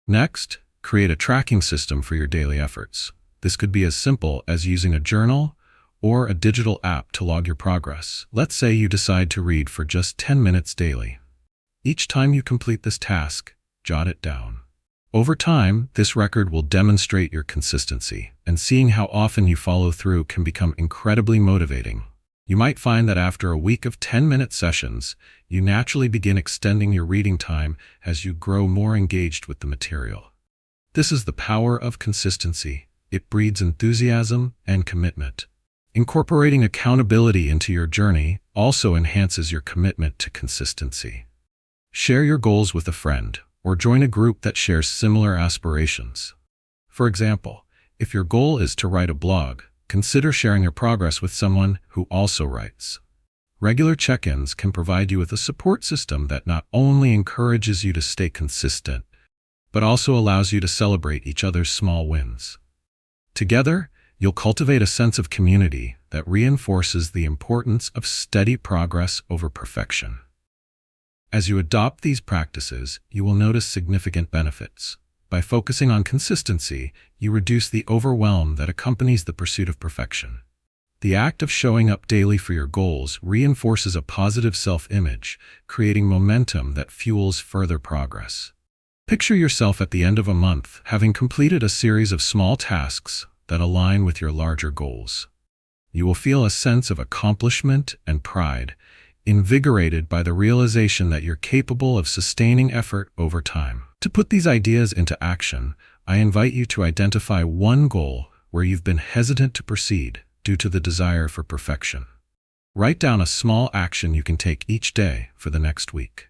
Next, create a tracking system for your daily efforts. This could be as simple as using a journal or a digital app to log your progress. Let's say you decide to read for just 10 minutes daily. Each time you complete this task, jot it down. Over time, this record will demonstrate your consistency, and seeing how often you follow through can become incredibly motivating. You might find that after a week of 10-minute sessions, you naturally begin extending your reading time as you grow more engaged with the material. This is the power of consistency. It breeds enthusiasm and commitment. Incorporating accountability into your journey also enhances your commitment to consistency. Share your goals with a friend, or join a group that shares similar aspirations. For example, if your goal is to write a blog, consider sharing your progress with someone who also writes. Regular check-ins can provide you with a support system that not only encourages you to stay consistent, but also allows you to celebrate each other's small wins. Together, you'll cultivate a sense of community that reinforces the importance of steady progress over perfection. As you adopt these practices, you will notice significant benefits. By focusing on consistency, you reduce the overwhelm that accompanies the pursuit of perfection. The act of showing up daily for your goals reinforces a positive self-image, creating momentum that fuels further progress. Picture yourself at the end of a month, having completed a series of small tasks that align with your larger goals. You will feel a sense of accomplishment and pride, invigorated by the realization that you're capable of sustaining effort over time. To put these ideas into action, I invite you to identify one goal where you've been hesitant to proceed due to the desire for perfection. Write down a small action you can take each day for the next week.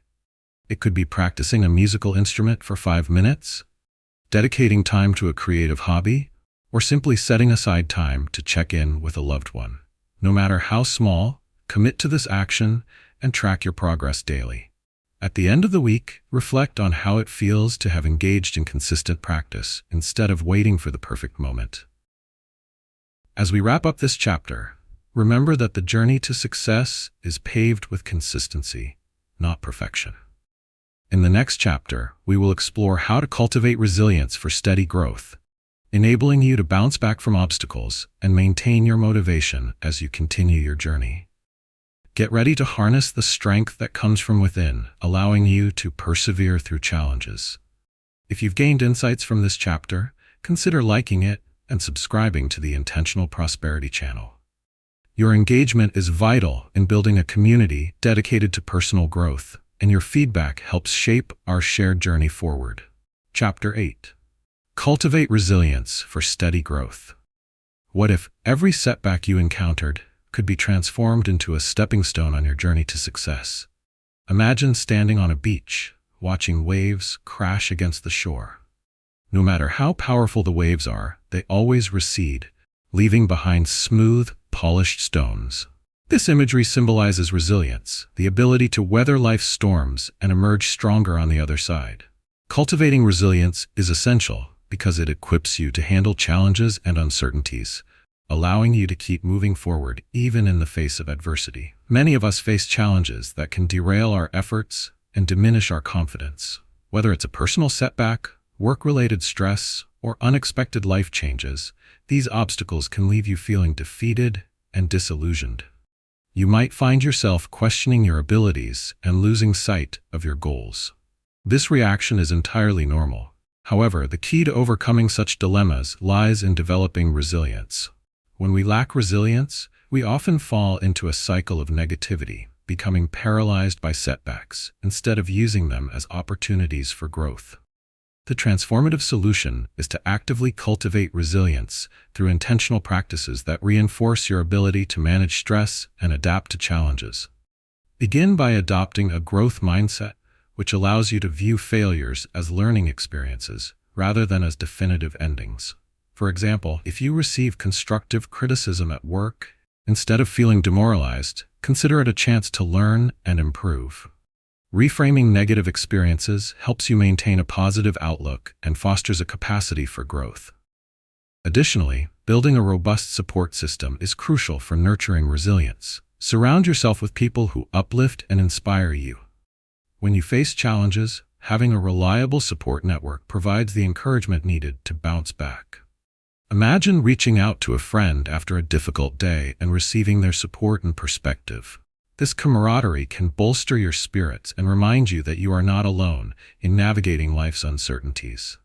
It could be practicing a musical instrument for 5 minutes, dedicating time to a creative hobby, or simply setting aside time to check in with a loved one. No matter how small, commit to this action and track your progress daily. At the end of the week, reflect on how it feels to have engaged in consistent practice instead of waiting for the perfect moment. As we wrap up this chapter, remember that the journey to success is paved with consistency, not perfection. In the next chapter, we will explore how to cultivate resilience for steady growth, enabling you to bounce back from obstacles and maintain your motivation as you continue your journey. Get ready to harness the strength that comes from within, allowing you to persevere through challenges. If you've gained insights from this chapter, consider liking it and subscribing to the Intentional Prosperity channel. Your engagement is vital in building a community dedicated to personal growth, and your feedback helps shape our shared journey forward. Chapter 8. Cultivate resilience for steady growth. What if every setback you encountered could be transformed into a stepping stone on your journey to success? Imagine standing on a beach, watching waves crash against the shore. No matter how powerful the waves are, they always recede, leaving behind smooth, polished stones. This imagery symbolizes resilience, the ability to weather life's storms and emerge stronger on the other side. Cultivating resilience is essential because it equips you to handle challenges and uncertainties, allowing you to keep moving forward even in the face of adversity. Many of us face challenges that can derail our efforts and diminish our confidence. Whether it's a personal setback, work-related stress, or unexpected life changes, these obstacles can leave you feeling defeated and disillusioned. You might find yourself questioning your abilities and losing sight of your goals. This reaction is entirely normal. However, the key to overcoming such dilemmas lies in developing resilience. When we lack resilience, we often fall into a cycle of negativity, becoming paralyzed by setbacks instead of using them as opportunities for growth. The transformative solution is to actively cultivate resilience through intentional practices that reinforce your ability to manage stress and adapt to challenges. Begin by adopting a growth mindset, which allows you to view failures as learning experiences rather than as definitive endings. For example, if you receive constructive criticism at work, instead of feeling demoralized, consider it a chance to learn and improve. Reframing negative experiences helps you maintain a positive outlook and fosters a capacity for growth. Additionally, building a robust support system is crucial for nurturing resilience. Surround yourself with people who uplift and inspire you. When you face challenges, having a reliable support network provides the encouragement needed to bounce back. Imagine reaching out to a friend after a difficult day and receiving their support and perspective. This camaraderie can bolster your spirits and remind you that you are not alone in navigating life's uncertainties.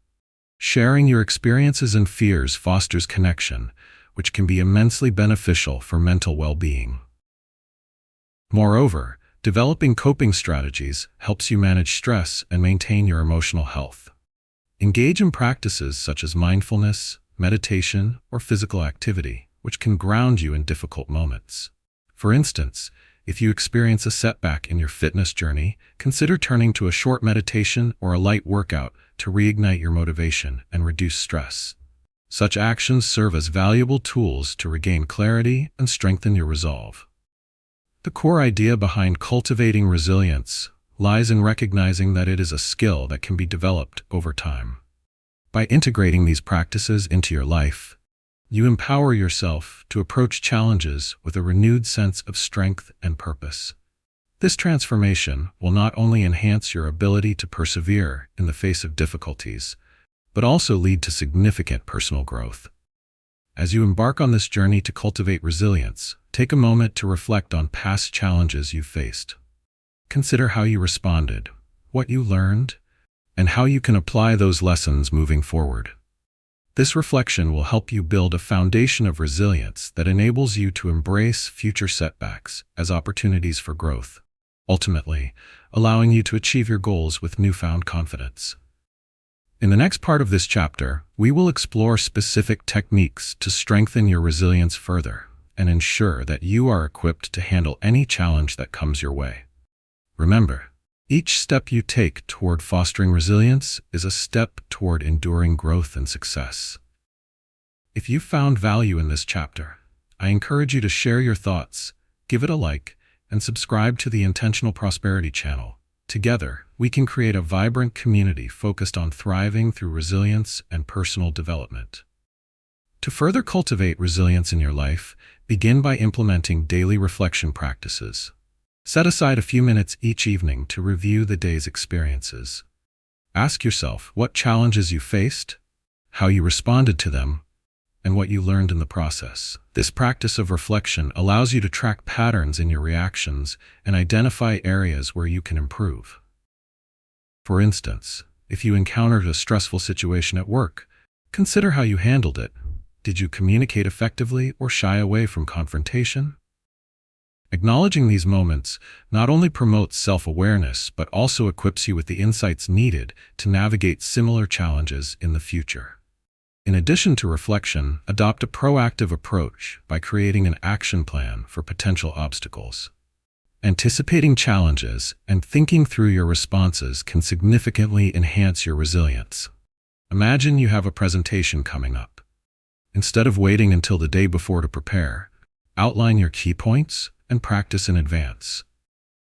Sharing your experiences and fears fosters connection, which can be immensely beneficial for mental well-being. Moreover, developing coping strategies helps you manage stress and maintain your emotional health. Engage in practices such as mindfulness, meditation, or physical activity, which can ground you in difficult moments. For instance, if you experience a setback in your fitness journey, consider turning to a short meditation or a light workout to reignite your motivation and reduce stress. Such actions serve as valuable tools to regain clarity and strengthen your resolve. The core idea behind cultivating resilience lies in recognizing that it is a skill that can be developed over time. By integrating these practices into your life, you empower yourself to approach challenges with a renewed sense of strength and purpose. This transformation will not only enhance your ability to persevere in the face of difficulties, but also lead to significant personal growth. As you embark on this journey to cultivate resilience, take a moment to reflect on past challenges you've faced. Consider how you responded, what you learned, and how you can apply those lessons moving forward. This reflection will help you build a foundation of resilience that enables you to embrace future setbacks as opportunities for growth, ultimately allowing you to achieve your goals with newfound confidence. In the next part of this chapter, we will explore specific techniques to strengthen your resilience further and ensure that you are equipped to handle any challenge that comes your way. Remember, each step you take toward fostering resilience is a step toward enduring growth and success. If you found value in this chapter, I encourage you to share your thoughts, give it a like, and subscribe to the Intentional Prosperity channel. Together, we can create a vibrant community focused on thriving through resilience and personal development. To further cultivate resilience in your life, begin by implementing daily reflection practices. Set aside a few minutes each evening to review the day's experiences. Ask yourself what challenges you faced, how you responded to them, and what you learned in the process. This practice of reflection allows you to track patterns in your reactions and identify areas where you can improve. For instance, if you encountered a stressful situation at work, consider how you handled it. Did you communicate effectively or shy away from confrontation? Acknowledging these moments not only promotes self-awareness but also equips you with the insights needed to navigate similar challenges in the future. In addition to reflection, adopt a proactive approach by creating an action plan for potential obstacles. Anticipating challenges and thinking through your responses can significantly enhance your resilience. Imagine you have a presentation coming up. Instead of waiting until the day before to prepare, outline your key points and practice in advance.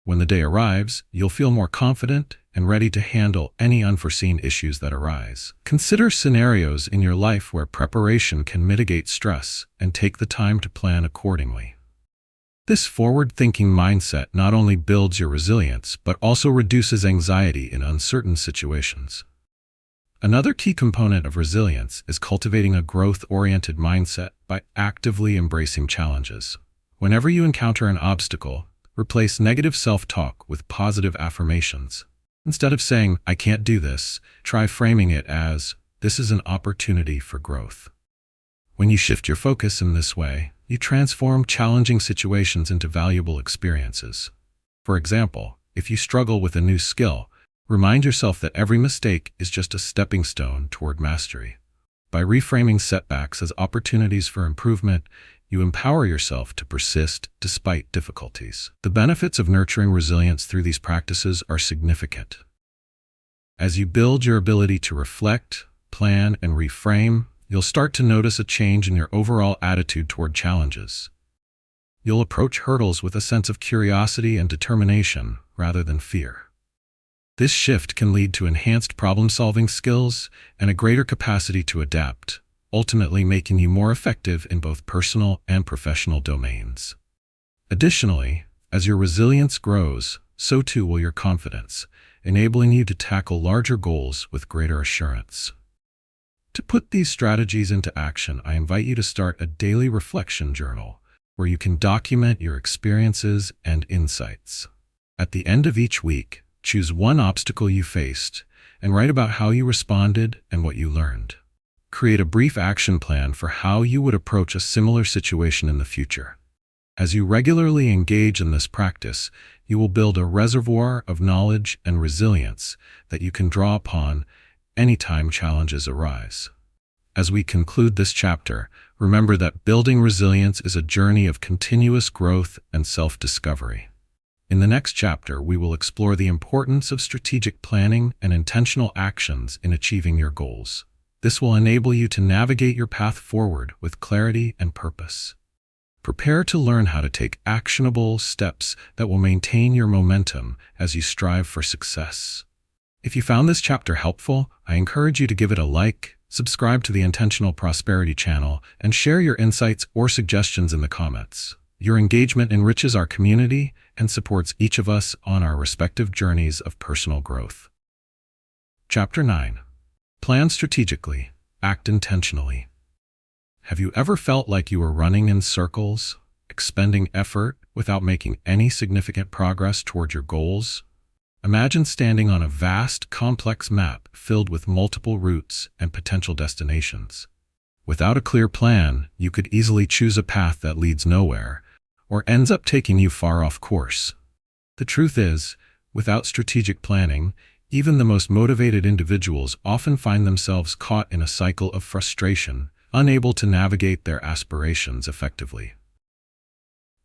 When the day arrives, you'll feel more confident and ready to handle any unforeseen issues that arise. Consider scenarios in your life where preparation can mitigate stress and take the time to plan accordingly. This forward-thinking mindset not only builds your resilience but also reduces anxiety in uncertain situations. Another key component of resilience is cultivating a growth-oriented mindset by actively embracing challenges. Whenever you encounter an obstacle, replace negative self-talk with positive affirmations. Instead of saying, "I can't do this," try framing it as, "This is an opportunity for growth." When you shift your focus in this way, you transform challenging situations into valuable experiences. For example, if you struggle with a new skill, remind yourself that every mistake is just a stepping stone toward mastery. By reframing setbacks as opportunities for improvement, you empower yourself to persist despite difficulties. The benefits of nurturing resilience through these practices are significant. As you build your ability to reflect, plan, and reframe, you'll start to notice a change in your overall attitude toward challenges. You'll approach hurdles with a sense of curiosity and determination rather than fear. This shift can lead to enhanced problem-solving skills and a greater capacity to adapt, ultimately making you more effective in both personal and professional domains. Additionally, as your resilience grows, so too will your confidence, enabling you to tackle larger goals with greater assurance. To put these strategies into action, I invite you to start a daily reflection journal where you can document your experiences and insights. At the end of each week, choose one obstacle you faced and write about how you responded and what you learned. Create a brief action plan for how you would approach a similar situation in the future. As you regularly engage in this practice, you will build a reservoir of knowledge and resilience that you can draw upon anytime challenges arise. As we conclude this chapter, remember that building resilience is a journey of continuous growth and self-discovery. In the next chapter, we will explore the importance of strategic planning and intentional actions in achieving your goals. This will enable you to navigate your path forward with clarity and purpose. Prepare to learn how to take actionable steps that will maintain your momentum as you strive for success. If you found this chapter helpful, I encourage you to give it a like, subscribe to the Intentional Prosperity channel, and share your insights or suggestions in the comments. Your engagement enriches our community and supports each of us on our respective journeys of personal growth. Chapter 9. Plan strategically, act intentionally. Have you ever felt like you were running in circles, expending effort without making any significant progress toward your goals? Imagine standing on a vast, complex map filled with multiple routes and potential destinations. Without a clear plan, you could easily choose a path that leads nowhere, or ends up taking you far off course. The truth is, without strategic planning, even the most motivated individuals often find themselves caught in a cycle of frustration, unable to navigate their aspirations effectively.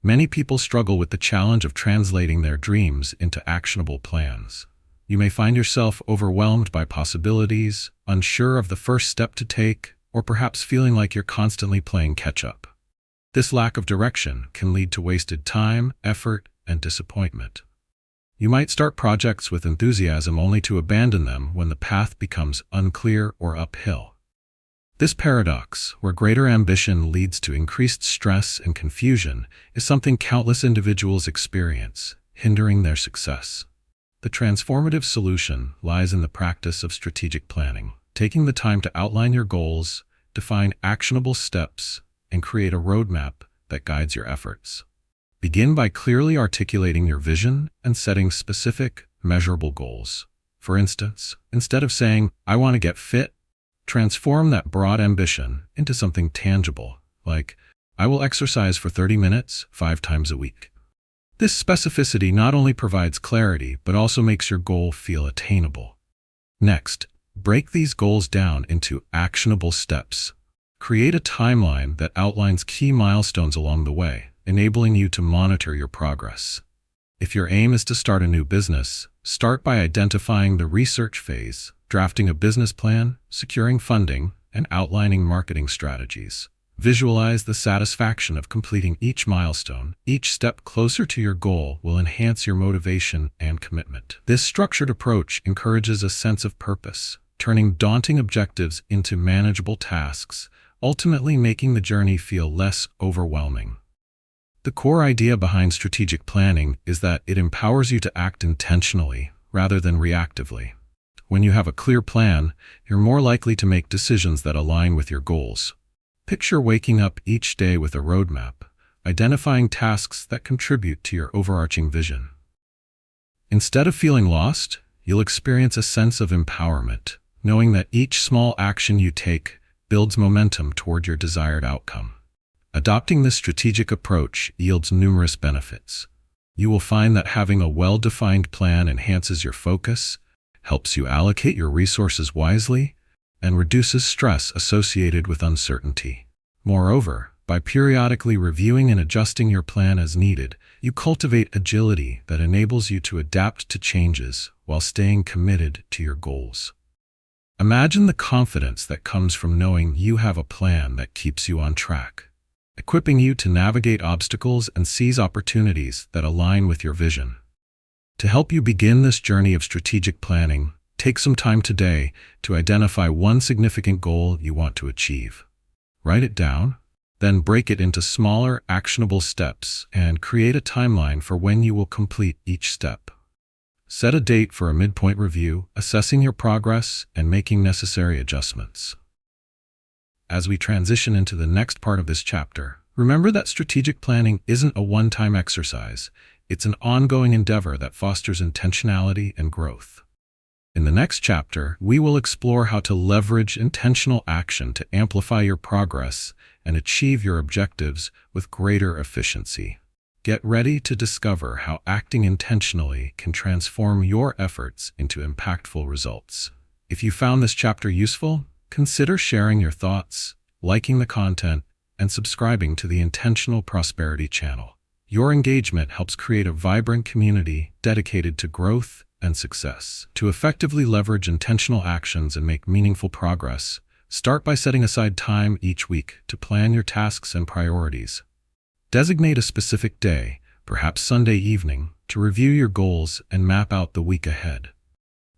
Many people struggle with the challenge of translating their dreams into actionable plans. You may find yourself overwhelmed by possibilities, unsure of the first step to take, or perhaps feeling like you're constantly playing catch-up. This lack of direction can lead to wasted time, effort, and disappointment. You might start projects with enthusiasm only to abandon them when the path becomes unclear or uphill. This paradox, where greater ambition leads to increased stress and confusion, is something countless individuals experience, hindering their success. The transformative solution lies in the practice of strategic planning, taking the time to outline your goals, define actionable steps, and create a roadmap that guides your efforts. Begin by clearly articulating your vision and setting specific, measurable goals. For instance, instead of saying, "I want to get fit," transform that broad ambition into something tangible, like, "I will exercise for 30 minutes, 5 times a week." This specificity not only provides clarity, but also makes your goal feel attainable. Next, break these goals down into actionable steps. Create a timeline that outlines key milestones along the way, enabling you to monitor your progress. If your aim is to start a new business, start by identifying the research phase, drafting a business plan, securing funding, and outlining marketing strategies. Visualize the satisfaction of completing each milestone. Each step closer to your goal will enhance your motivation and commitment. This structured approach encourages a sense of purpose, turning daunting objectives into manageable tasks, ultimately making the journey feel less overwhelming. The core idea behind strategic planning is that it empowers you to act intentionally rather than reactively. When you have a clear plan, you're more likely to make decisions that align with your goals. Picture waking up each day with a roadmap, identifying tasks that contribute to your overarching vision. Instead of feeling lost, you'll experience a sense of empowerment, knowing that each small action you take builds momentum toward your desired outcome. Adopting this strategic approach yields numerous benefits. You will find that having a well-defined plan enhances your focus, helps you allocate your resources wisely, and reduces stress associated with uncertainty. Moreover, by periodically reviewing and adjusting your plan as needed, you cultivate agility that enables you to adapt to changes while staying committed to your goals. Imagine the confidence that comes from knowing you have a plan that keeps you on track, equipping you to navigate obstacles and seize opportunities that align with your vision. To help you begin this journey of strategic planning, take some time today to identify one significant goal you want to achieve. Write it down, then break it into smaller, actionable steps and create a timeline for when you will complete each step. Set a date for a midpoint review, assessing your progress and making necessary adjustments. As we transition into the next part of this chapter, remember that strategic planning isn't a one-time exercise. It's an ongoing endeavor that fosters intentionality and growth. In the next chapter, we will explore how to leverage intentional action to amplify your progress and achieve your objectives with greater efficiency. Get ready to discover how acting intentionally can transform your efforts into impactful results. If you found this chapter useful, consider sharing your thoughts, liking the content, and subscribing to the Intentional Prosperity channel. Your engagement helps create a vibrant community dedicated to growth and success. To effectively leverage intentional actions and make meaningful progress, start by setting aside time each week to plan your tasks and priorities. Designate a specific day, perhaps Sunday evening, to review your goals and map out the week ahead.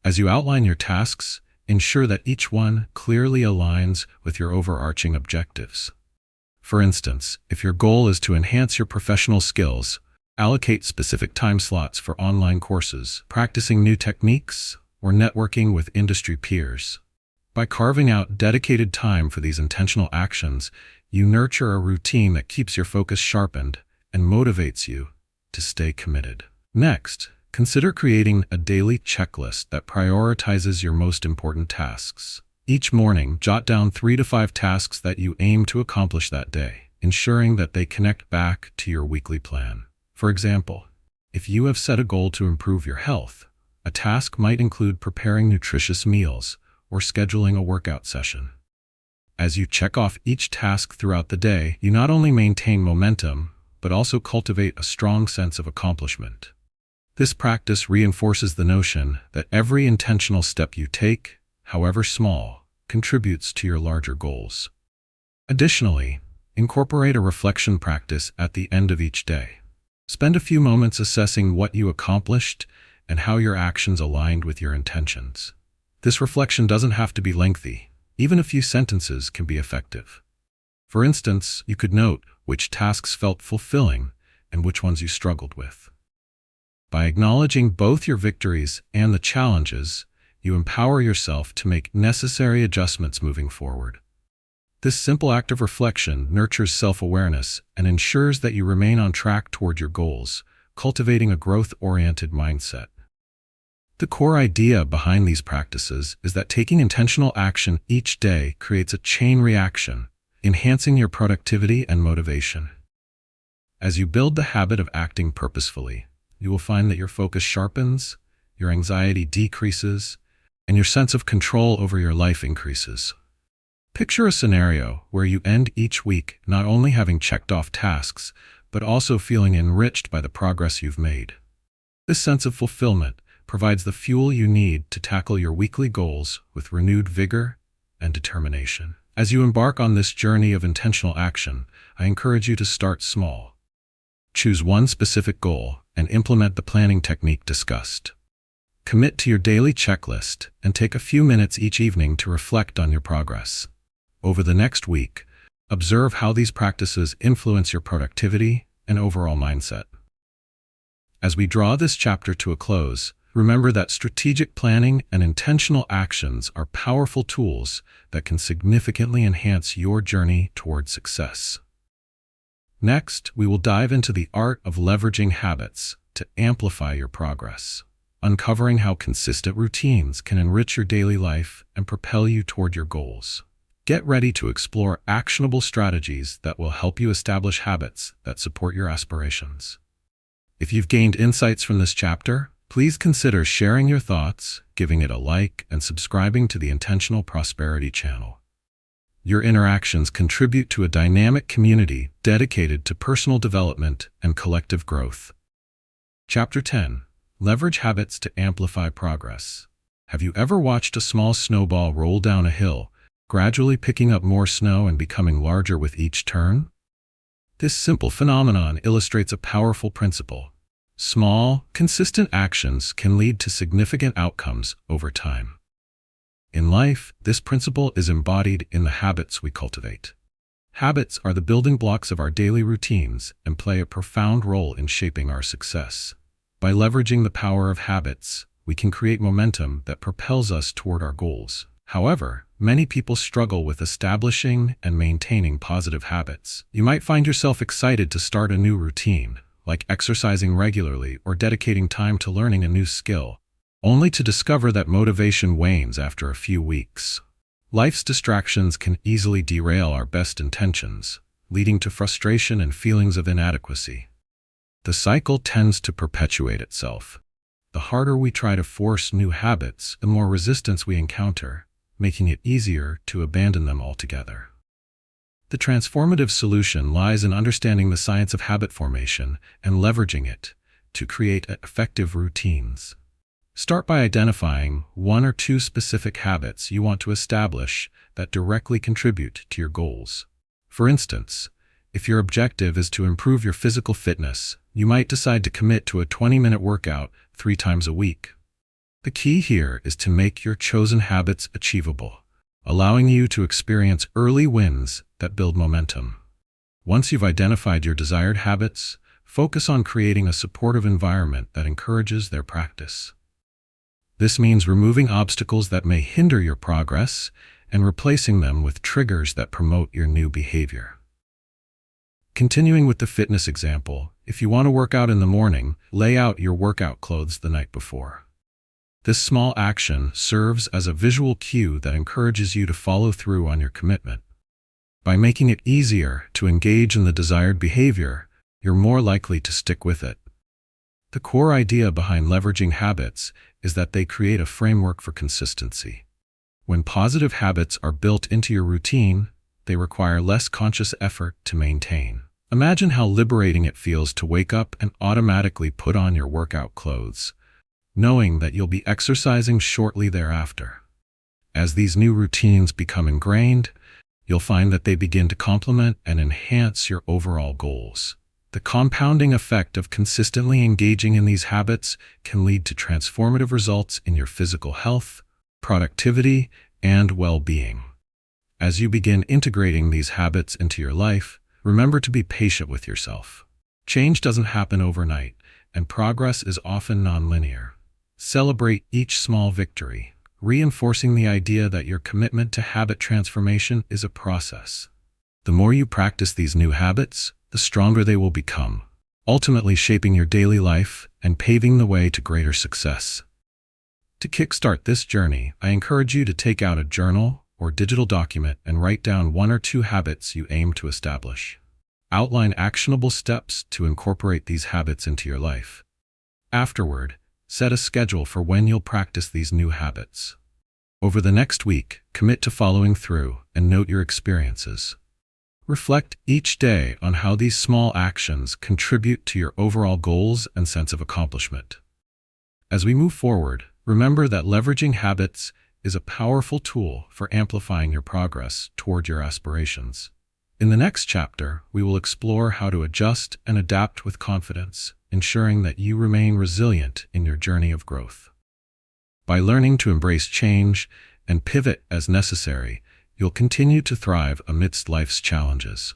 As you outline your tasks, ensure that each one clearly aligns with your overarching objectives. For instance, if your goal is to enhance your professional skills, allocate specific time slots for online courses, practicing new techniques, or networking with industry peers. By carving out dedicated time for these intentional actions, you nurture a routine that keeps your focus sharpened and motivates you to stay committed. Next, consider creating a daily checklist that prioritizes your most important tasks. Each morning, jot down 3 to 5 tasks that you aim to accomplish that day, ensuring that they connect back to your weekly plan. For example, if you have set a goal to improve your health, a task might include preparing nutritious meals or scheduling a workout session. As you check off each task throughout the day, you not only maintain momentum, but also cultivate a strong sense of accomplishment. This practice reinforces the notion that every intentional step you take, however small, contributes to your larger goals. Additionally, incorporate a reflection practice at the end of each day. Spend a few moments assessing what you accomplished and how your actions aligned with your intentions. This reflection doesn't have to be lengthy. Even a few sentences can be effective. For instance, you could note which tasks felt fulfilling and which ones you struggled with. By acknowledging both your victories and the challenges, you empower yourself to make necessary adjustments moving forward. This simple act of reflection nurtures self-awareness and ensures that you remain on track toward your goals, cultivating a growth-oriented mindset. The core idea behind these practices is that taking intentional action each day creates a chain reaction, enhancing your productivity and motivation. As you build the habit of acting purposefully, you will find that your focus sharpens, your anxiety decreases, and your sense of control over your life increases. Picture a scenario where you end each week not only having checked off tasks, but also feeling enriched by the progress you've made. This sense of fulfillment provides the fuel you need to tackle your weekly goals with renewed vigor and determination. As you embark on this journey of intentional action, I encourage you to start small. Choose one specific goal and implement the planning technique discussed. Commit to your daily checklist and take a few minutes each evening to reflect on your progress. Over the next week, observe how these practices influence your productivity and overall mindset. As we draw this chapter to a close, remember that strategic planning and intentional actions are powerful tools that can significantly enhance your journey toward success. Next, we will dive into the art of leveraging habits to amplify your progress, uncovering how consistent routines can enrich your daily life and propel you toward your goals. Get ready to explore actionable strategies that will help you establish habits that support your aspirations. If you've gained insights from this chapter, please consider sharing your thoughts, giving it a like, and subscribing to the Intentional Prosperity channel. Your interactions contribute to a dynamic community dedicated to personal development and collective growth. Chapter 10. Leverage habits to amplify progress. Have you ever watched a small snowball roll down a hill, gradually picking up more snow and becoming larger with each turn? This simple phenomenon illustrates a powerful principle. Small, consistent actions can lead to significant outcomes over time. In life, this principle is embodied in the habits we cultivate. Habits are the building blocks of our daily routines and play a profound role in shaping our success. By leveraging the power of habits, we can create momentum that propels us toward our goals. However, many people struggle with establishing and maintaining positive habits. You might find yourself excited to start a new routine, like exercising regularly or dedicating time to learning a new skill, only to discover that motivation wanes after a few weeks. Life's distractions can easily derail our best intentions, leading to frustration and feelings of inadequacy. The cycle tends to perpetuate itself. The harder we try to force new habits, the more resistance we encounter, making it easier to abandon them altogether. The transformative solution lies in understanding the science of habit formation and leveraging it to create effective routines. Start by identifying one or two specific habits you want to establish that directly contribute to your goals. For instance, if your objective is to improve your physical fitness, you might decide to commit to a 20-minute workout 3 times a week. The key here is to make your chosen habits achievable, allowing you to experience early wins that build momentum. Once you've identified your desired habits, focus on creating a supportive environment that encourages their practice. This means removing obstacles that may hinder your progress and replacing them with triggers that promote your new behavior. Continuing with the fitness example, if you want to work out in the morning, lay out your workout clothes the night before. This small action serves as a visual cue that encourages you to follow through on your commitment. By making it easier to engage in the desired behavior, you're more likely to stick with it. The core idea behind leveraging habits is that they create a framework for consistency. When positive habits are built into your routine, they require less conscious effort to maintain. Imagine how liberating it feels to wake up and automatically put on your workout clothes, knowing that you'll be exercising shortly thereafter. As these new routines become ingrained, you'll find that they begin to complement and enhance your overall goals. The compounding effect of consistently engaging in these habits can lead to transformative results in your physical health, productivity, and well-being. As you begin integrating these habits into your life, remember to be patient with yourself. Change doesn't happen overnight, and progress is often nonlinear. Celebrate each small victory, reinforcing the idea that your commitment to habit transformation is a process. The more you practice these new habits, the stronger they will become, ultimately shaping your daily life and paving the way to greater success. To kickstart this journey, I encourage you to take out a journal or digital document and write down 1 or 2 habits you aim to establish. Outline actionable steps to incorporate these habits into your life. Afterward, set a schedule for when you'll practice these new habits. Over the next week, commit to following through and note your experiences. Reflect each day on how these small actions contribute to your overall goals and sense of accomplishment. As we move forward, remember that leveraging habits is a powerful tool for amplifying your progress toward your aspirations. In the next chapter, we will explore how to adjust and adapt with confidence, ensuring that you remain resilient in your journey of growth. By learning to embrace change and pivot as necessary, you'll continue to thrive amidst life's challenges.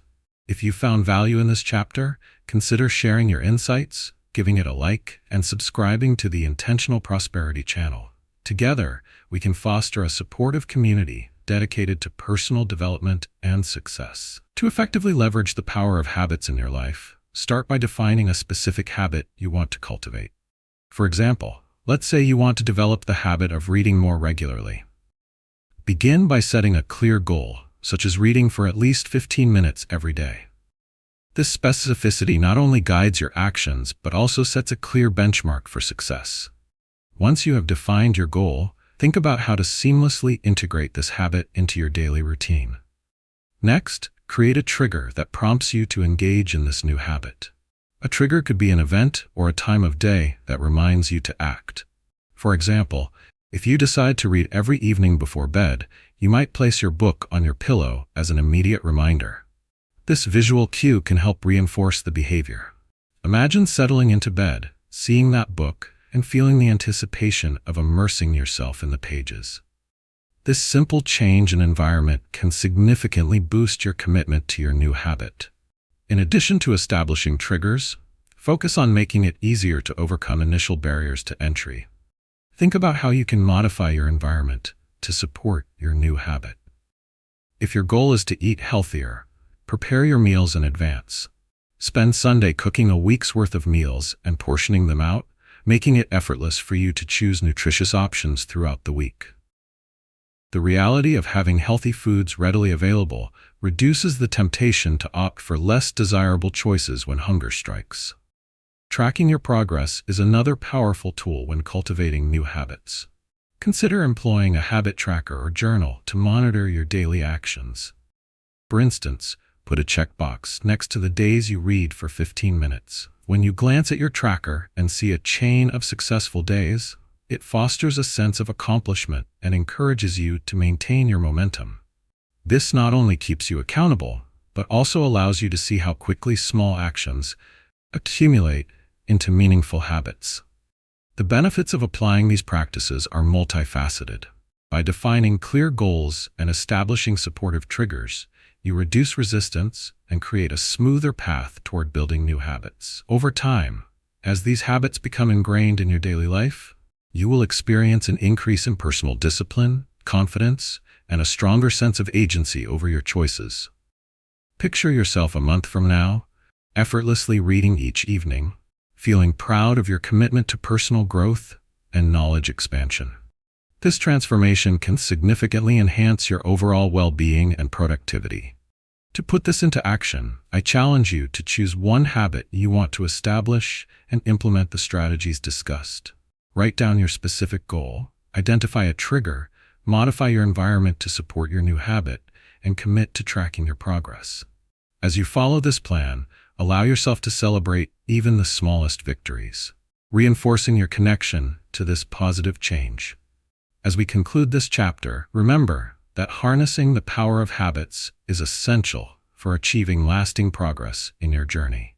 If you found value in this chapter, consider sharing your insights, giving it a like, and subscribing to the Intentional Prosperity channel. Together, we can foster a supportive community dedicated to personal development and success. To effectively leverage the power of habits in your life, start by defining a specific habit you want to cultivate. For example, let's say you want to develop the habit of reading more regularly. Begin by setting a clear goal, such as reading for at least 15 minutes every day. This specificity not only guides your actions, but also sets a clear benchmark for success. Once you have defined your goal, think about how to seamlessly integrate this habit into your daily routine. Next, create a trigger that prompts you to engage in this new habit. A trigger could be an event or a time of day that reminds you to act. For example, if you decide to read every evening before bed, you might place your book on your pillow as an immediate reminder. This visual cue can help reinforce the behavior. Imagine settling into bed, seeing that book, and feeling the anticipation of immersing yourself in the pages. This simple change in environment can significantly boost your commitment to your new habit. In addition to establishing triggers, focus on making it easier to overcome initial barriers to entry. Think about how you can modify your environment to support your new habit. If your goal is to eat healthier, prepare your meals in advance. Spend Sunday cooking a week's worth of meals and portioning them out, making it effortless for you to choose nutritious options throughout the week. The reality of having healthy foods readily available reduces the temptation to opt for less desirable choices when hunger strikes. Tracking your progress is another powerful tool when cultivating new habits. Consider employing a habit tracker or journal to monitor your daily actions. For instance, Put a checkbox next to the days you read for 15 minutes. When you glance at your tracker and see a chain of successful days, it fosters a sense of accomplishment and encourages you to maintain your momentum. This not only keeps you accountable, but also allows you to see how quickly small actions accumulate into meaningful habits. The benefits of applying these practices are multifaceted. By defining clear goals and establishing supportive triggers, you reduce resistance and create a smoother path toward building new habits. Over time, as these habits become ingrained in your daily life, you will experience an increase in personal discipline, confidence, and a stronger sense of agency over your choices. Picture yourself a month from now, effortlessly reading each evening, feeling proud of your commitment to personal growth and knowledge expansion. This transformation can significantly enhance your overall well-being and productivity. To put this into action, I challenge you to choose one habit you want to establish and implement the strategies discussed. Write down your specific goal, identify a trigger, modify your environment to support your new habit, and commit to tracking your progress. As you follow this plan, allow yourself to celebrate even the smallest victories, reinforcing your connection to this positive change. As we conclude this chapter, remember that harnessing the power of habits is essential for achieving lasting progress in your journey.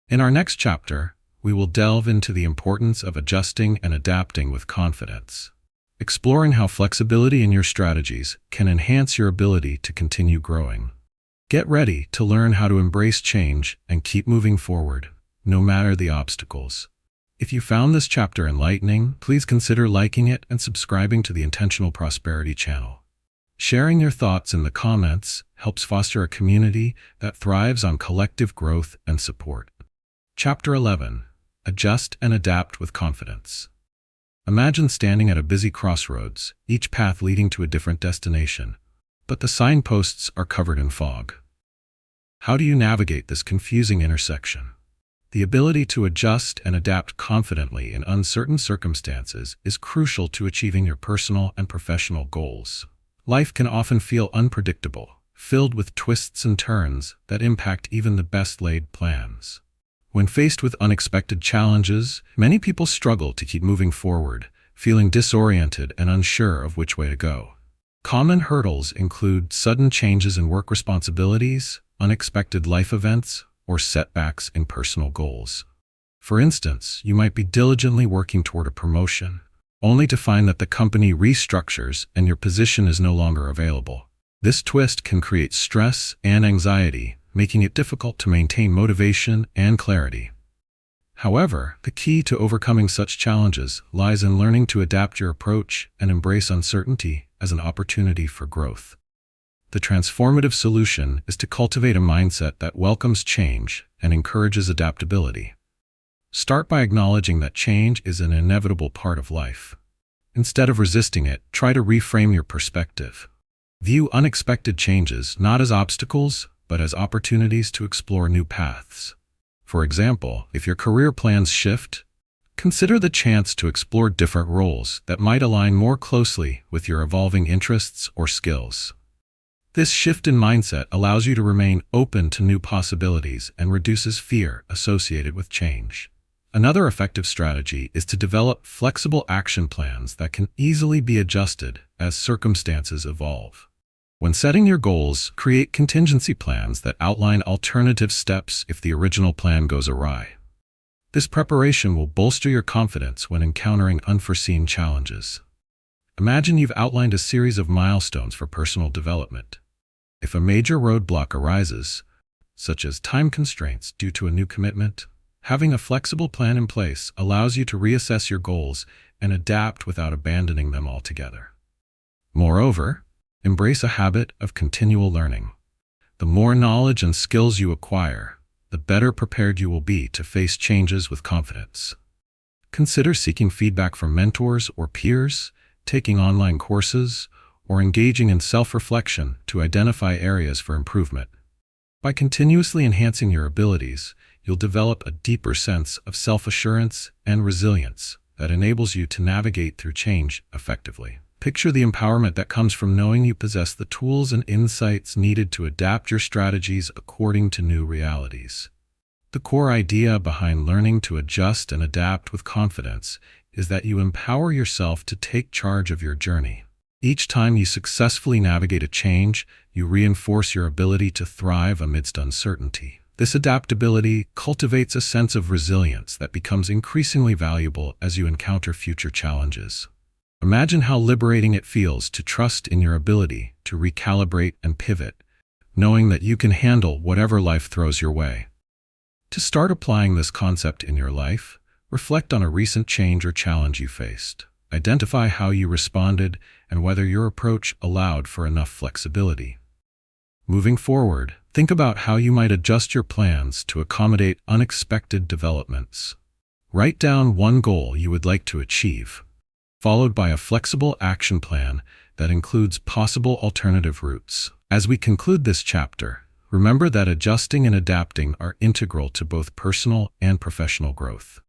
In our next chapter, we will delve into the importance of adjusting and adapting with confidence, exploring how flexibility in your strategies can enhance your ability to continue growing. Get ready to learn how to embrace change and keep moving forward, no matter the obstacles. If you found this chapter enlightening, please consider liking it and subscribing to the Intentional Prosperity channel. Sharing your thoughts in the comments helps foster a community that thrives on collective growth and support. Chapter 11. Adjust and adapt with confidence. Imagine standing at a busy crossroads, each path leading to a different destination, but the signposts are covered in fog. How do you navigate this confusing intersection? The ability to adjust and adapt confidently in uncertain circumstances is crucial to achieving your personal and professional goals. Life can often feel unpredictable, filled with twists and turns that impact even the best-laid plans. When faced with unexpected challenges, many people struggle to keep moving forward, feeling disoriented and unsure of which way to go. Common hurdles include sudden changes in work responsibilities, unexpected life events, or setbacks in personal goals. For instance, you might be diligently working toward a promotion, only to find that the company restructures and your position is no longer available. This twist can create stress and anxiety, making it difficult to maintain motivation and clarity. However, the key to overcoming such challenges lies in learning to adapt your approach and embrace uncertainty as an opportunity for growth. The transformative solution is to cultivate a mindset that welcomes change and encourages adaptability. Start by acknowledging that change is an inevitable part of life. Instead of resisting it, try to reframe your perspective. View unexpected changes not as obstacles, but as opportunities to explore new paths. For example, if your career plans shift, consider the chance to explore different roles that might align more closely with your evolving interests or skills. This shift in mindset allows you to remain open to new possibilities and reduces fear associated with change. Another effective strategy is to develop flexible action plans that can easily be adjusted as circumstances evolve. When setting your goals, create contingency plans that outline alternative steps if the original plan goes awry. This preparation will bolster your confidence when encountering unforeseen challenges. Imagine you've outlined a series of milestones for personal development. If a major roadblock arises, such as time constraints due to a new commitment, having a flexible plan in place allows you to reassess your goals and adapt without abandoning them altogether. Moreover, embrace a habit of continual learning. The more knowledge and skills you acquire, the better prepared you will be to face changes with confidence. Consider seeking feedback from mentors or peers, taking online courses, or engaging in self-reflection to identify areas for improvement. By continuously enhancing your abilities, you'll develop a deeper sense of self-assurance and resilience that enables you to navigate through change effectively. Picture the empowerment that comes from knowing you possess the tools and insights needed to adapt your strategies according to new realities. The core idea behind learning to adjust and adapt with confidence is that you empower yourself to take charge of your journey. Each time you successfully navigate a change, you reinforce your ability to thrive amidst uncertainty. This adaptability cultivates a sense of resilience that becomes increasingly valuable as you encounter future challenges. Imagine how liberating it feels to trust in your ability to recalibrate and pivot, knowing that you can handle whatever life throws your way. To start applying this concept in your life, reflect on a recent change or challenge you faced. Identify how you responded and whether your approach allowed for enough flexibility. Moving forward, think about how you might adjust your plans to accommodate unexpected developments. Write down one goal you would like to achieve, followed by a flexible action plan that includes possible alternative routes. As we conclude this chapter, remember that adjusting and adapting are integral to both personal and professional growth.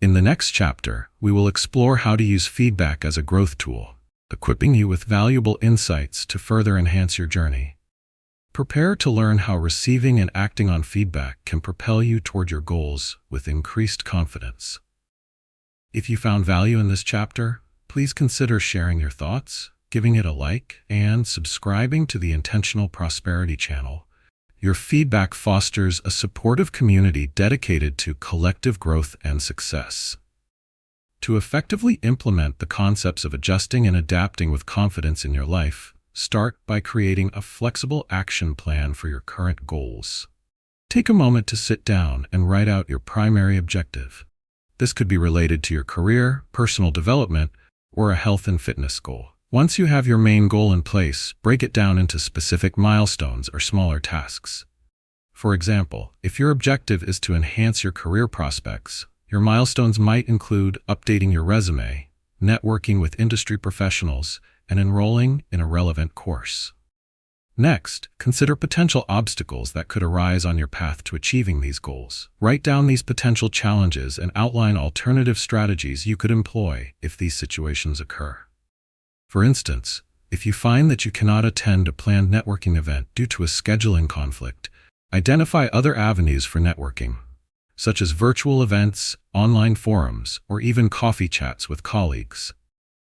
In the next chapter, we will explore how to use feedback as a growth tool, equipping you with valuable insights to further enhance your journey. Prepare to learn how receiving and acting on feedback can propel you toward your goals with increased confidence. If you found value in this chapter, please consider sharing your thoughts, giving it a like, and subscribing to the Intentional Prosperity channel. Your feedback fosters a supportive community dedicated to collective growth and success. To effectively implement the concepts of adjusting and adapting with confidence in your life, start by creating a flexible action plan for your current goals. Take a moment to sit down and write out your primary objective. This could be related to your career, personal development, or a health and fitness goal. Once you have your main goal in place, break it down into specific milestones or smaller tasks. For example, if your objective is to enhance your career prospects, your milestones might include updating your resume, networking with industry professionals, and enrolling in a relevant course. Next, consider potential obstacles that could arise on your path to achieving these goals. Write down these potential challenges and outline alternative strategies you could employ if these situations occur. For instance, if you find that you cannot attend a planned networking event due to a scheduling conflict, identify other avenues for networking, such as virtual events, online forums, or even coffee chats with colleagues.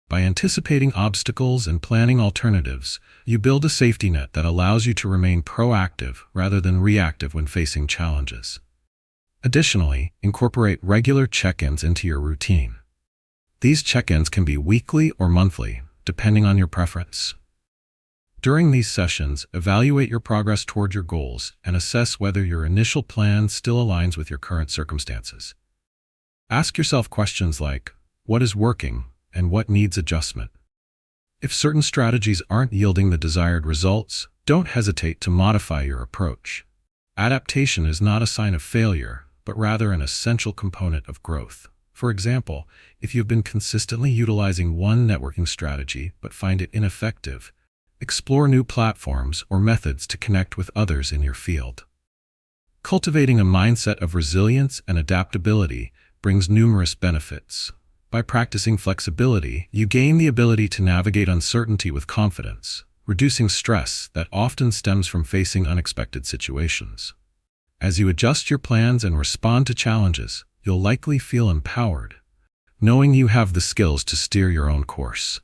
By anticipating obstacles and planning alternatives, you build a safety net that allows you to remain proactive rather than reactive when facing challenges. Additionally, incorporate regular check-ins into your routine. These check-ins can be weekly or monthly, depending on your preference. During these sessions, evaluate your progress toward your goals and assess whether your initial plan still aligns with your current circumstances. Ask yourself questions like, what is working and what needs adjustment? If certain strategies aren't yielding the desired results, don't hesitate to modify your approach. Adaptation is not a sign of failure, but rather an essential component of growth. For example, if you've been consistently utilizing one networking strategy but find it ineffective, explore new platforms or methods to connect with others in your field. Cultivating a mindset of resilience and adaptability brings numerous benefits. By practicing flexibility, you gain the ability to navigate uncertainty with confidence, reducing stress that often stems from facing unexpected situations. As you adjust your plans and respond to challenges, you'll likely feel empowered, knowing you have the skills to steer your own course.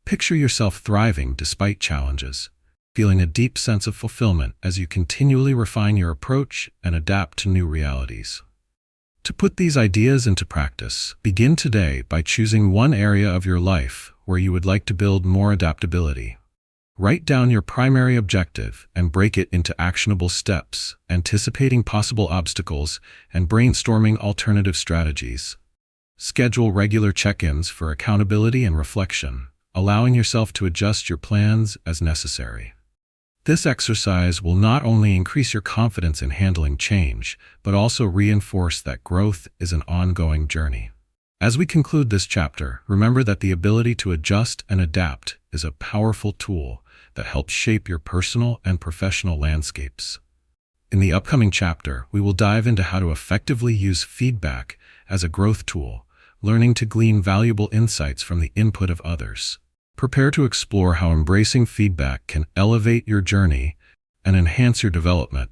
Picture yourself thriving despite challenges, feeling a deep sense of fulfillment as you continually refine your approach and adapt to new realities. To put these ideas into practice, begin today by choosing one area of your life where you would like to build more adaptability. Write down your primary objective and break it into actionable steps, anticipating possible obstacles and brainstorming alternative strategies. Schedule regular check-ins for accountability and reflection, allowing yourself to adjust your plans as necessary. This exercise will not only increase your confidence in handling change, but also reinforce that growth is an ongoing journey. As we conclude this chapter, remember that the ability to adjust and adapt is a powerful tool that helps shape your personal and professional landscapes. In the upcoming chapter, we will dive into how to effectively use feedback as a growth tool, learning to glean valuable insights from the input of others. Prepare to explore how embracing feedback can elevate your journey and enhance your development.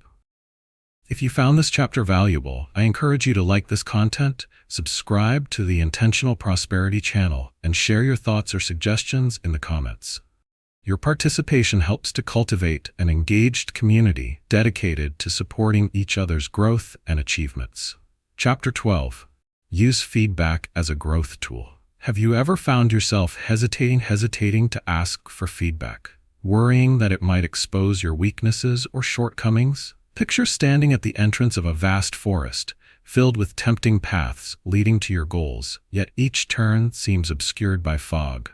If you found this chapter valuable, I encourage you to like this content, subscribe to the Intentional Prosperity channel, and share your thoughts or suggestions in the comments. Your participation helps to cultivate an engaged community dedicated to supporting each other's growth and achievements. Chapter 12. Use feedback as a growth tool. Have you ever found yourself hesitating to ask for feedback, worrying that it might expose your weaknesses or shortcomings? Picture standing at the entrance of a vast forest, filled with tempting paths leading to your goals, yet each turn seems obscured by fog.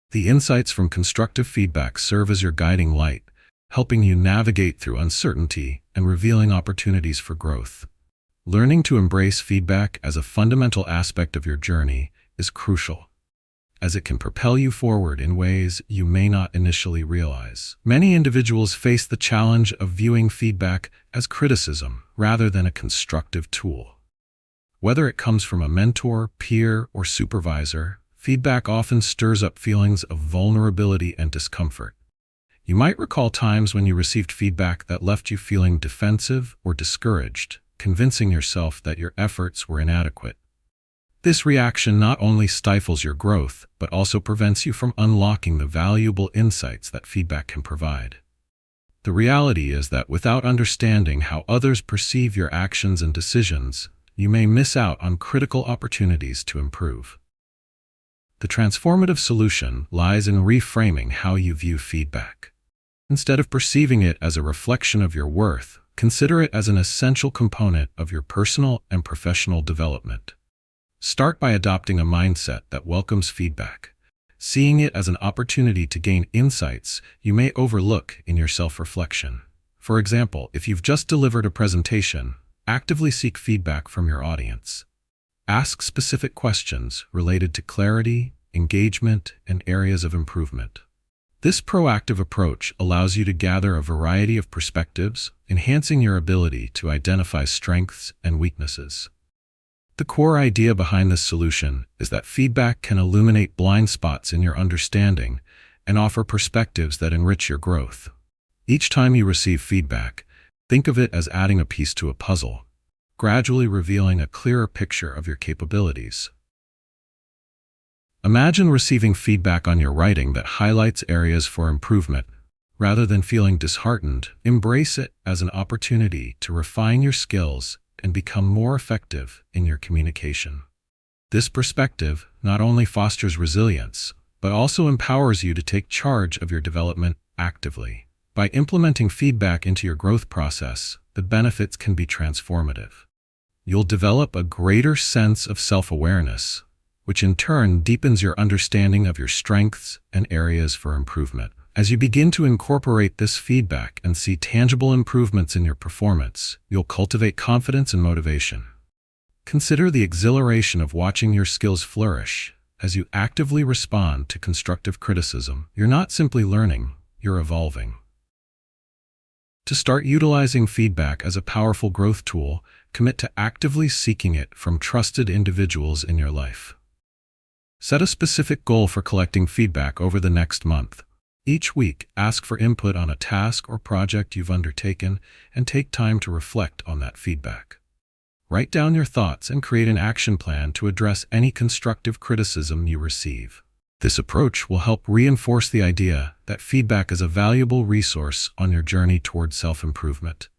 The insights from constructive feedback serve as your guiding light, helping you navigate through uncertainty and revealing opportunities for growth. Learning to embrace feedback as a fundamental aspect of your journey is crucial, as it can propel you forward in ways you may not initially realize. Many individuals face the challenge of viewing feedback as criticism rather than a constructive tool. Whether it comes from a mentor, peer, or supervisor, feedback often stirs up feelings of vulnerability and discomfort. You might recall times when you received feedback that left you feeling defensive or discouraged, convincing yourself that your efforts were inadequate. This reaction not only stifles your growth, but also prevents you from unlocking the valuable insights that feedback can provide. The reality is that without understanding how others perceive your actions and decisions, you may miss out on critical opportunities to improve. The transformative solution lies in reframing how you view feedback. Instead of perceiving it as a reflection of your worth, consider it as an essential component of your personal and professional development. Start by adopting a mindset that welcomes feedback, seeing it as an opportunity to gain insights you may overlook in your self-reflection. For example, if you've just delivered a presentation, actively seek feedback from your audience. Ask specific questions related to clarity, engagement, and areas of improvement. This proactive approach allows you to gather a variety of perspectives, enhancing your ability to identify strengths and weaknesses. The core idea behind this solution is that feedback can illuminate blind spots in your understanding and offer perspectives that enrich your growth. Each time you receive feedback, think of it as adding a piece to a puzzle, gradually revealing a clearer picture of your capabilities. Imagine receiving feedback on your writing that highlights areas for improvement. Rather than feeling disheartened, embrace it as an opportunity to refine your skills and become more effective in your communication. This perspective not only fosters resilience, but also empowers you to take charge of your development actively. By implementing feedback into your growth process, the benefits can be transformative. You'll develop a greater sense of self-awareness, which in turn deepens your understanding of your strengths and areas for improvement. As you begin to incorporate this feedback and see tangible improvements in your performance, you'll cultivate confidence and motivation. Consider the exhilaration of watching your skills flourish. As you actively respond to constructive criticism, you're not simply learning, you're evolving. To start utilizing feedback as a powerful growth tool, commit to actively seeking it from trusted individuals in your life. Set a specific goal for collecting feedback over the next month. Each week, ask for input on a task or project you've undertaken and take time to reflect on that feedback. Write down your thoughts and create an action plan to address any constructive criticism you receive. This approach will help reinforce the idea that feedback is a valuable resource on your journey toward self-improvement.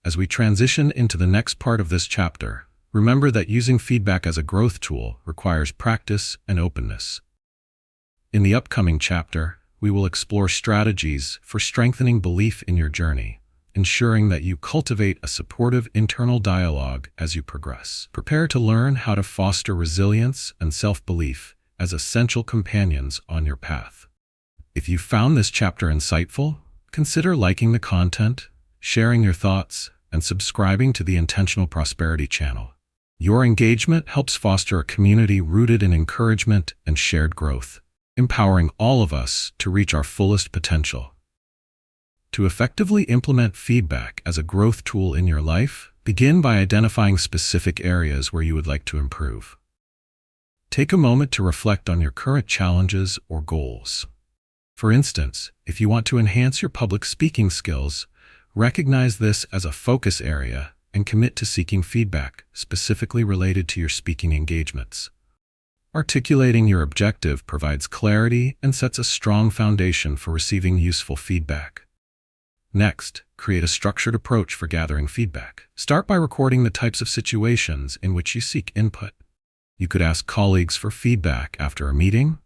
As we transition into the next part of this chapter, remember that using feedback as a growth tool requires practice and openness. In the upcoming chapter, we will explore strategies for strengthening belief in your journey, ensuring that you cultivate a supportive internal dialogue as you progress. Prepare to learn how to foster resilience and self-belief as essential companions on your path. If you found this chapter insightful, consider liking the content, sharing your thoughts, and subscribing to the Intentional Prosperity channel. Your engagement helps foster a community rooted in encouragement and shared growth, empowering all of us to reach our fullest potential. To effectively implement feedback as a growth tool in your life, begin by identifying specific areas where you would like to improve. Take a moment to reflect on your current challenges or goals. For instance, if you want to enhance your public speaking skills, recognize this as a focus area and commit to seeking feedback specifically related to your speaking engagements. Articulating your objective provides clarity and sets a strong foundation for receiving useful feedback. Next, create a structured approach for gathering feedback. Start by recording the types of situations in which you seek input. You could ask colleagues for feedback after a meeting,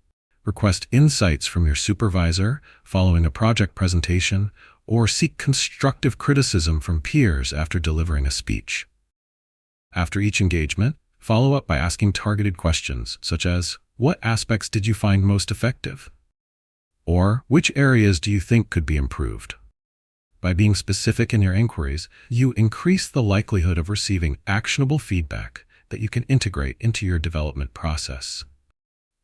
request insights from your supervisor following a project presentation, or seek constructive criticism from peers after delivering a speech. After each engagement, follow up by asking targeted questions such as, "What aspects did you find most effective?" Or, "Which areas do you think could be improved?" By being specific in your inquiries, you increase the likelihood of receiving actionable feedback that you can integrate into your development process.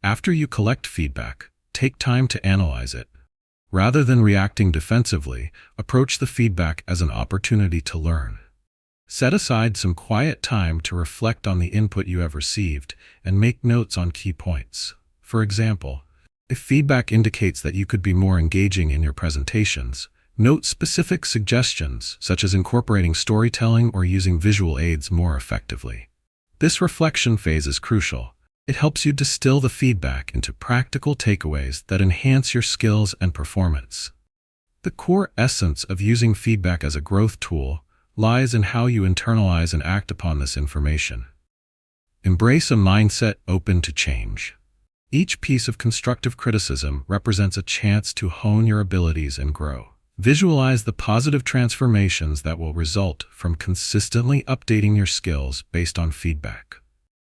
After you collect feedback, take time to analyze it. Rather than reacting defensively, approach the feedback as an opportunity to learn. Set aside some quiet time to reflect on the input you have received and make notes on key points. For example, if feedback indicates that you could be more engaging in your presentations, note specific suggestions such as incorporating storytelling or using visual aids more effectively. This reflection phase is crucial. It helps you distill the feedback into practical takeaways that enhance your skills and performance. The core essence of using feedback as a growth tool lies in how you internalize and act upon this information. Embrace a mindset open to change. Each piece of constructive criticism represents a chance to hone your abilities and grow. Visualize the positive transformations that will result from consistently updating your skills based on feedback.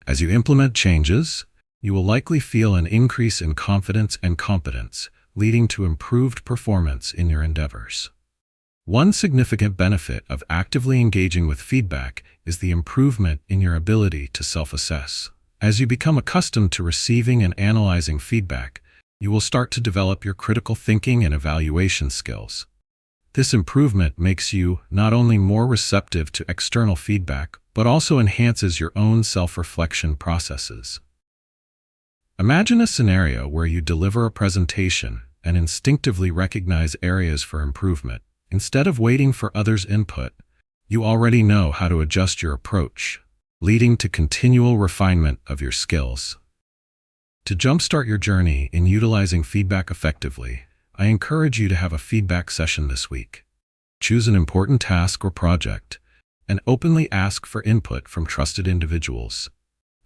As you implement changes, you will likely feel an increase in confidence and competence, leading to improved performance in your endeavors. One significant benefit of actively engaging with feedback is the improvement in your ability to self-assess. As you become accustomed to receiving and analyzing feedback, you will start to develop your critical thinking and evaluation skills. This improvement makes you not only more receptive to external feedback, but also enhances your own self-reflection processes. Imagine a scenario where you deliver a presentation and instinctively recognize areas for improvement. Instead of waiting for others' input, you already know how to adjust your approach, leading to continual refinement of your skills. To jumpstart your journey in utilizing feedback effectively, I encourage you to have a feedback session this week. Choose an important task or project, and openly ask for input from trusted individuals.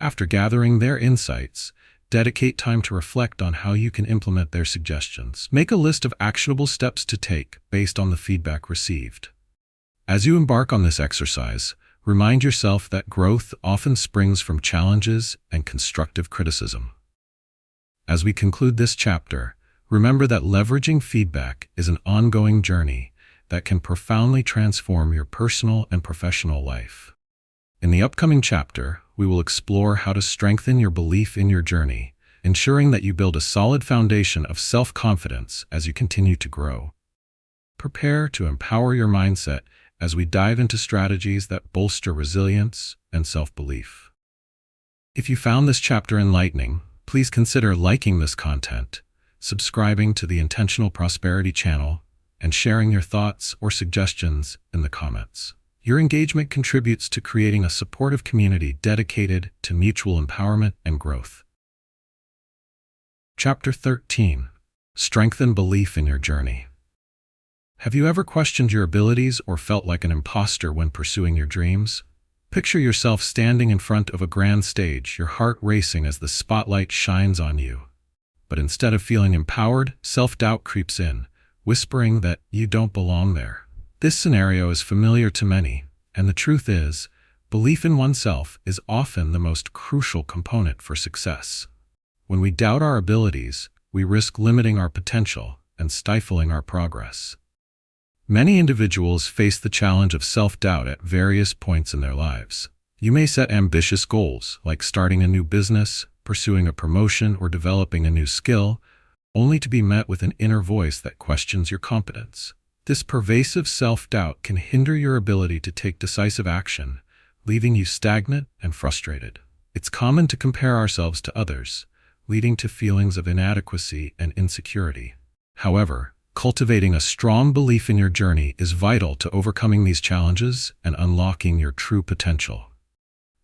After gathering their insights, dedicate time to reflect on how you can implement their suggestions. Make a list of actionable steps to take based on the feedback received. As you embark on this exercise, remind yourself that growth often springs from challenges and constructive criticism. As we conclude this chapter, remember that leveraging feedback is an ongoing journey that can profoundly transform your personal and professional life. In the upcoming chapter, we will explore how to strengthen your belief in your journey, ensuring that you build a solid foundation of self-confidence as you continue to grow. Prepare to empower your mindset as we dive into strategies that bolster resilience and self-belief. If you found this chapter enlightening, please consider liking this content, subscribing to the Intentional Prosperity channel, and sharing your thoughts or suggestions in the comments. Your engagement contributes to creating a supportive community dedicated to mutual empowerment and growth. Chapter 13. Strengthen belief in your journey. Have you ever questioned your abilities or felt like an imposter when pursuing your dreams? Picture yourself standing in front of a grand stage, your heart racing as the spotlight shines on you. But instead of feeling empowered, self-doubt creeps in, whispering that you don't belong there. This scenario is familiar to many, and the truth is, belief in oneself is often the most crucial component for success. When we doubt our abilities, we risk limiting our potential and stifling our progress. Many individuals face the challenge of self-doubt at various points in their lives. You may set ambitious goals, like starting a new business, pursuing a promotion, or developing a new skill, only to be met with an inner voice that questions your competence. This pervasive self-doubt can hinder your ability to take decisive action, leaving you stagnant and frustrated. It's common to compare ourselves to others, leading to feelings of inadequacy and insecurity. However, cultivating a strong belief in your journey is vital to overcoming these challenges and unlocking your true potential.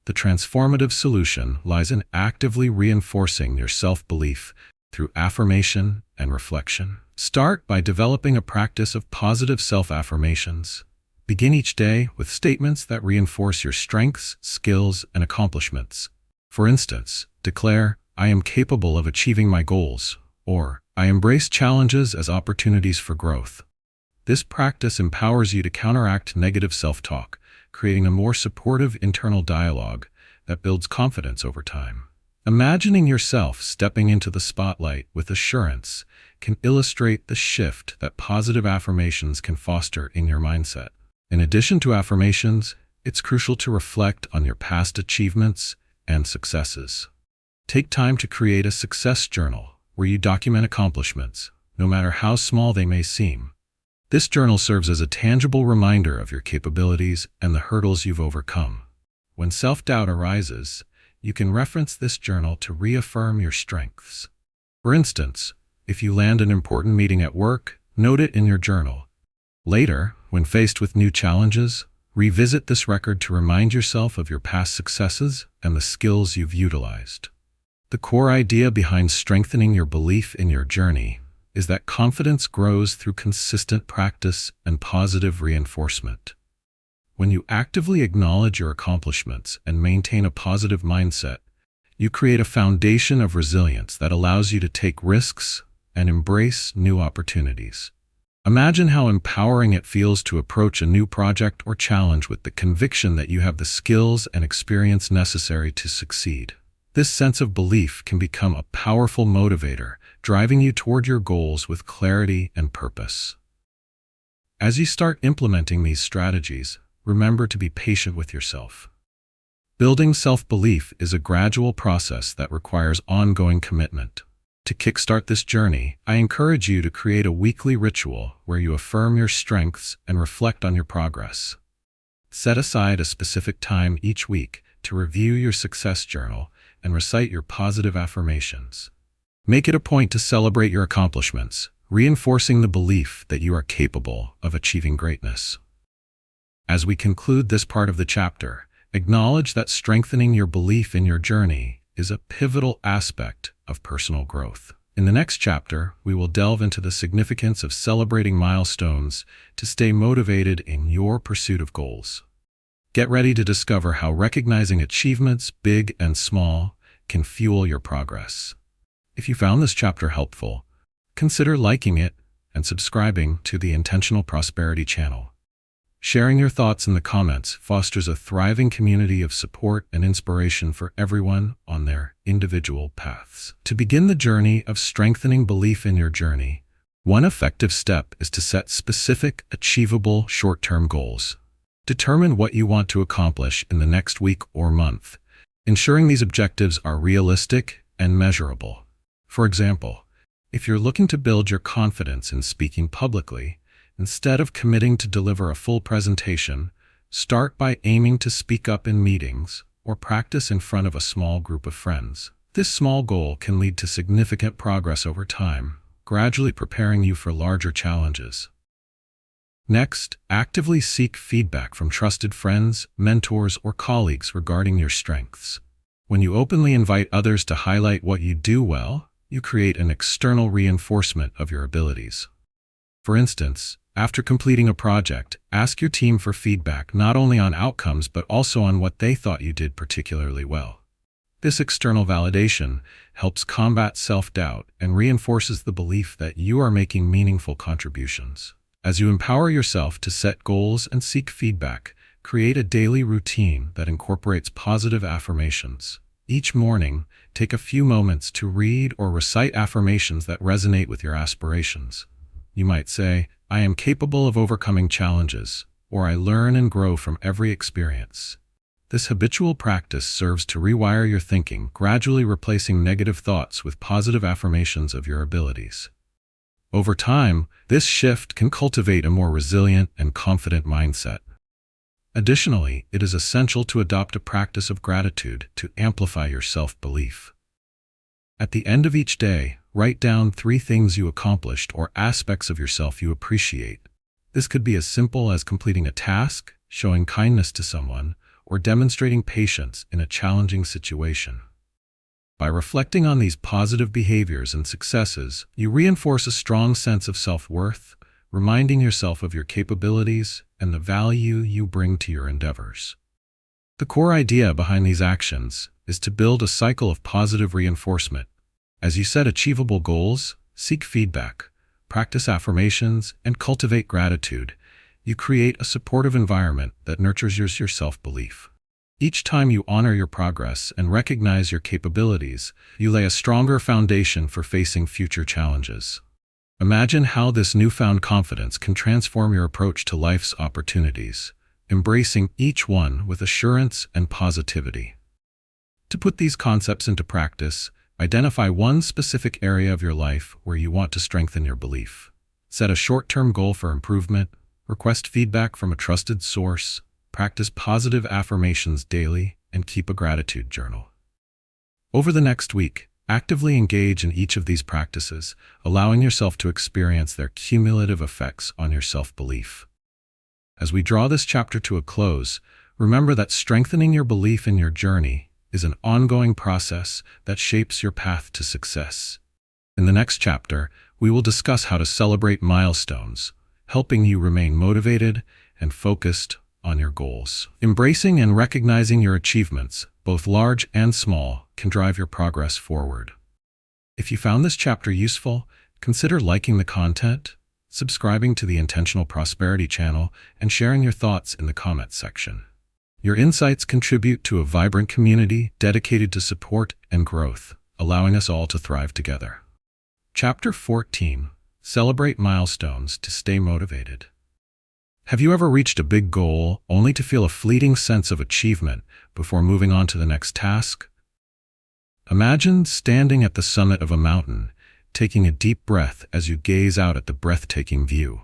The transformative solution lies in actively reinforcing your self-belief through affirmation and reflection. Start by developing a practice of positive self-affirmations. Begin each day with statements that reinforce your strengths, skills, and accomplishments. For instance, declare, "I am capable of achieving my goals," or "I embrace challenges as opportunities for growth." This practice empowers you to counteract negative self-talk, creating a more supportive internal dialogue that builds confidence over time. Imagining yourself stepping into the spotlight with assurance can illustrate the shift that positive affirmations can foster in your mindset. In addition to affirmations, it's crucial to reflect on your past achievements and successes. Take time to create a success journal where you document accomplishments, no matter how small they may seem. This journal serves as a tangible reminder of your capabilities and the hurdles you've overcome. When self-doubt arises, you can reference this journal to reaffirm your strengths. For instance, if you land an important meeting at work, note it in your journal. Later, when faced with new challenges, revisit this record to remind yourself of your past successes and the skills you've utilized. The core idea behind strengthening your belief in your journey is that confidence grows through consistent practice and positive reinforcement. When you actively acknowledge your accomplishments and maintain a positive mindset, you create a foundation of resilience that allows you to take risks and embrace new opportunities. Imagine how empowering it feels to approach a new project or challenge with the conviction that you have the skills and experience necessary to succeed. This sense of belief can become a powerful motivator, driving you toward your goals with clarity and purpose. As you start implementing these strategies, remember to be patient with yourself. Building self-belief is a gradual process that requires ongoing commitment. To kickstart this journey, I encourage you to create a weekly ritual where you affirm your strengths and reflect on your progress. Set aside a specific time each week to review your success journal and recite your positive affirmations. Make it a point to celebrate your accomplishments, reinforcing the belief that you are capable of achieving greatness. As we conclude this part of the chapter, acknowledge that strengthening your belief in your journey is a pivotal aspect of personal growth. In the next chapter, we will delve into the significance of celebrating milestones to stay motivated in your pursuit of goals. Get ready to discover how recognizing achievements, big and small, can fuel your progress. If you found this chapter helpful, consider liking it and subscribing to the Intentional Prosperity channel. Sharing your thoughts in the comments fosters a thriving community of support and inspiration for everyone on their individual paths. To begin the journey of strengthening belief in your journey, one effective step is to set specific, achievable, short-term goals. Determine what you want to accomplish in the next week or month, ensuring these objectives are realistic and measurable. For example, if you're looking to build your confidence in speaking publicly, instead of committing to deliver a full presentation, start by aiming to speak up in meetings or practice in front of a small group of friends. This small goal can lead to significant progress over time, gradually preparing you for larger challenges. Next, actively seek feedback from trusted friends, mentors, or colleagues regarding your strengths. When you openly invite others to highlight what you do well, you create an external reinforcement of your abilities. For instance, after completing a project, ask your team for feedback not only on outcomes but also on what they thought you did particularly well. This external validation helps combat self-doubt and reinforces the belief that you are making meaningful contributions. As you empower yourself to set goals and seek feedback, create a daily routine that incorporates positive affirmations. Each morning, take a few moments to read or recite affirmations that resonate with your aspirations. You might say, "I am capable of overcoming challenges," or "I learn and grow from every experience." This habitual practice serves to rewire your thinking, gradually replacing negative thoughts with positive affirmations of your abilities. Over time, this shift can cultivate a more resilient and confident mindset. Additionally, it is essential to adopt a practice of gratitude to amplify your self-belief. At the end of each day, write down 3 things you accomplished or aspects of yourself you appreciate. This could be as simple as completing a task, showing kindness to someone, or demonstrating patience in a challenging situation. By reflecting on these positive behaviors and successes, you reinforce a strong sense of self-worth, reminding yourself of your capabilities and the value you bring to your endeavors. The core idea behind these actions is to build a cycle of positive reinforcement. As you set achievable goals, seek feedback, practice affirmations, and cultivate gratitude, you create a supportive environment that nurtures your self-belief. Each time you honor your progress and recognize your capabilities, you lay a stronger foundation for facing future challenges. Imagine how this newfound confidence can transform your approach to life's opportunities, embracing each one with assurance and positivity. To put these concepts into practice, identify one specific area of your life where you want to strengthen your belief. Set a short-term goal for improvement, request feedback from a trusted source, practice positive affirmations daily, and keep a gratitude journal. Over the next week, actively engage in each of these practices, allowing yourself to experience their cumulative effects on your self-belief. As we draw this chapter to a close, remember that strengthening your belief in your journey is an ongoing process that shapes your path to success. In the next chapter, we will discuss how to celebrate milestones, helping you remain motivated and focused on your goals. Embracing and recognizing your achievements, both large and small, can drive your progress forward. If you found this chapter useful, consider liking the content, subscribing to the Intentional Prosperity channel, and sharing your thoughts in the comments section. Your insights contribute to a vibrant community dedicated to support and growth, allowing us all to thrive together. Chapter 14. Celebrate milestones to stay motivated. Have you ever reached a big goal only to feel a fleeting sense of achievement before moving on to the next task? Imagine standing at the summit of a mountain, taking a deep breath as you gaze out at the breathtaking view.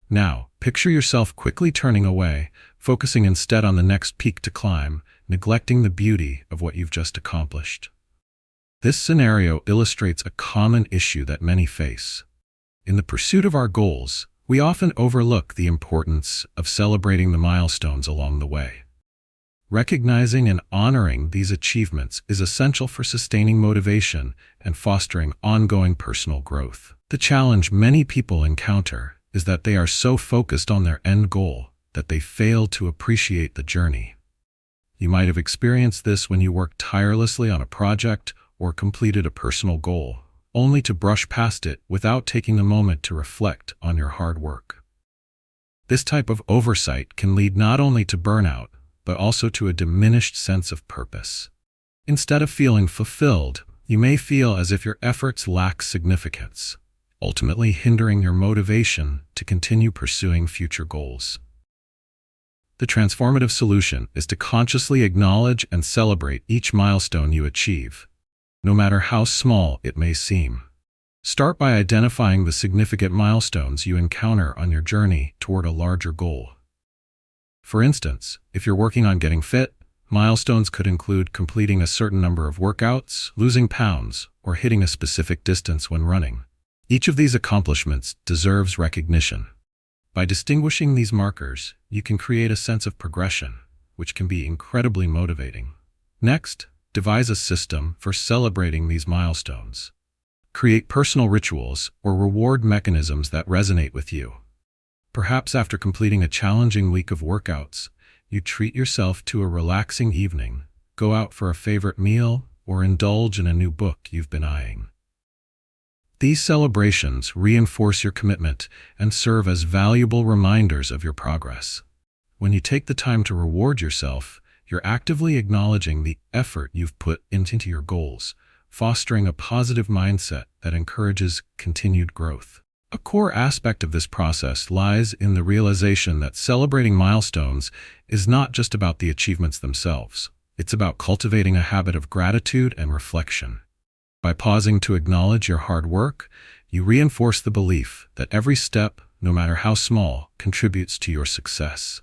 Now, picture yourself quickly turning away, focusing instead on the next peak to climb, neglecting the beauty of what you've just accomplished. This scenario illustrates a common issue that many face. In the pursuit of our goals, we often overlook the importance of celebrating the milestones along the way. Recognizing and honoring these achievements is essential for sustaining motivation and fostering ongoing personal growth. The challenge many people encounter is that they are so focused on their end goal that they fail to appreciate the journey. You might have experienced this when you worked tirelessly on a project or completed a personal goal, only to brush past it without taking a moment to reflect on your hard work. This type of oversight can lead not only to burnout, but also to a diminished sense of purpose. Instead of feeling fulfilled, you may feel as if your efforts lack significance, ultimately hindering your motivation to continue pursuing future goals. The transformative solution is to consciously acknowledge and celebrate each milestone you achieve, no matter how small it may seem. Start by identifying the significant milestones you encounter on your journey toward a larger goal. For instance, if you're working on getting fit, milestones could include completing a certain number of workouts, losing pounds, or hitting a specific distance when running. Each of these accomplishments deserves recognition. By distinguishing these markers, you can create a sense of progression, which can be incredibly motivating. Next, devise a system for celebrating these milestones. Create personal rituals or reward mechanisms that resonate with you. Perhaps after completing a challenging week of workouts, you treat yourself to a relaxing evening, go out for a favorite meal, or indulge in a new book you've been eyeing. These celebrations reinforce your commitment and serve as valuable reminders of your progress. When you take the time to reward yourself, you're actively acknowledging the effort you've put into your goals, fostering a positive mindset that encourages continued growth. A core aspect of this process lies in the realization that celebrating milestones is not just about the achievements themselves. It's about cultivating a habit of gratitude and reflection. By pausing to acknowledge your hard work, you reinforce the belief that every step, no matter how small, contributes to your success.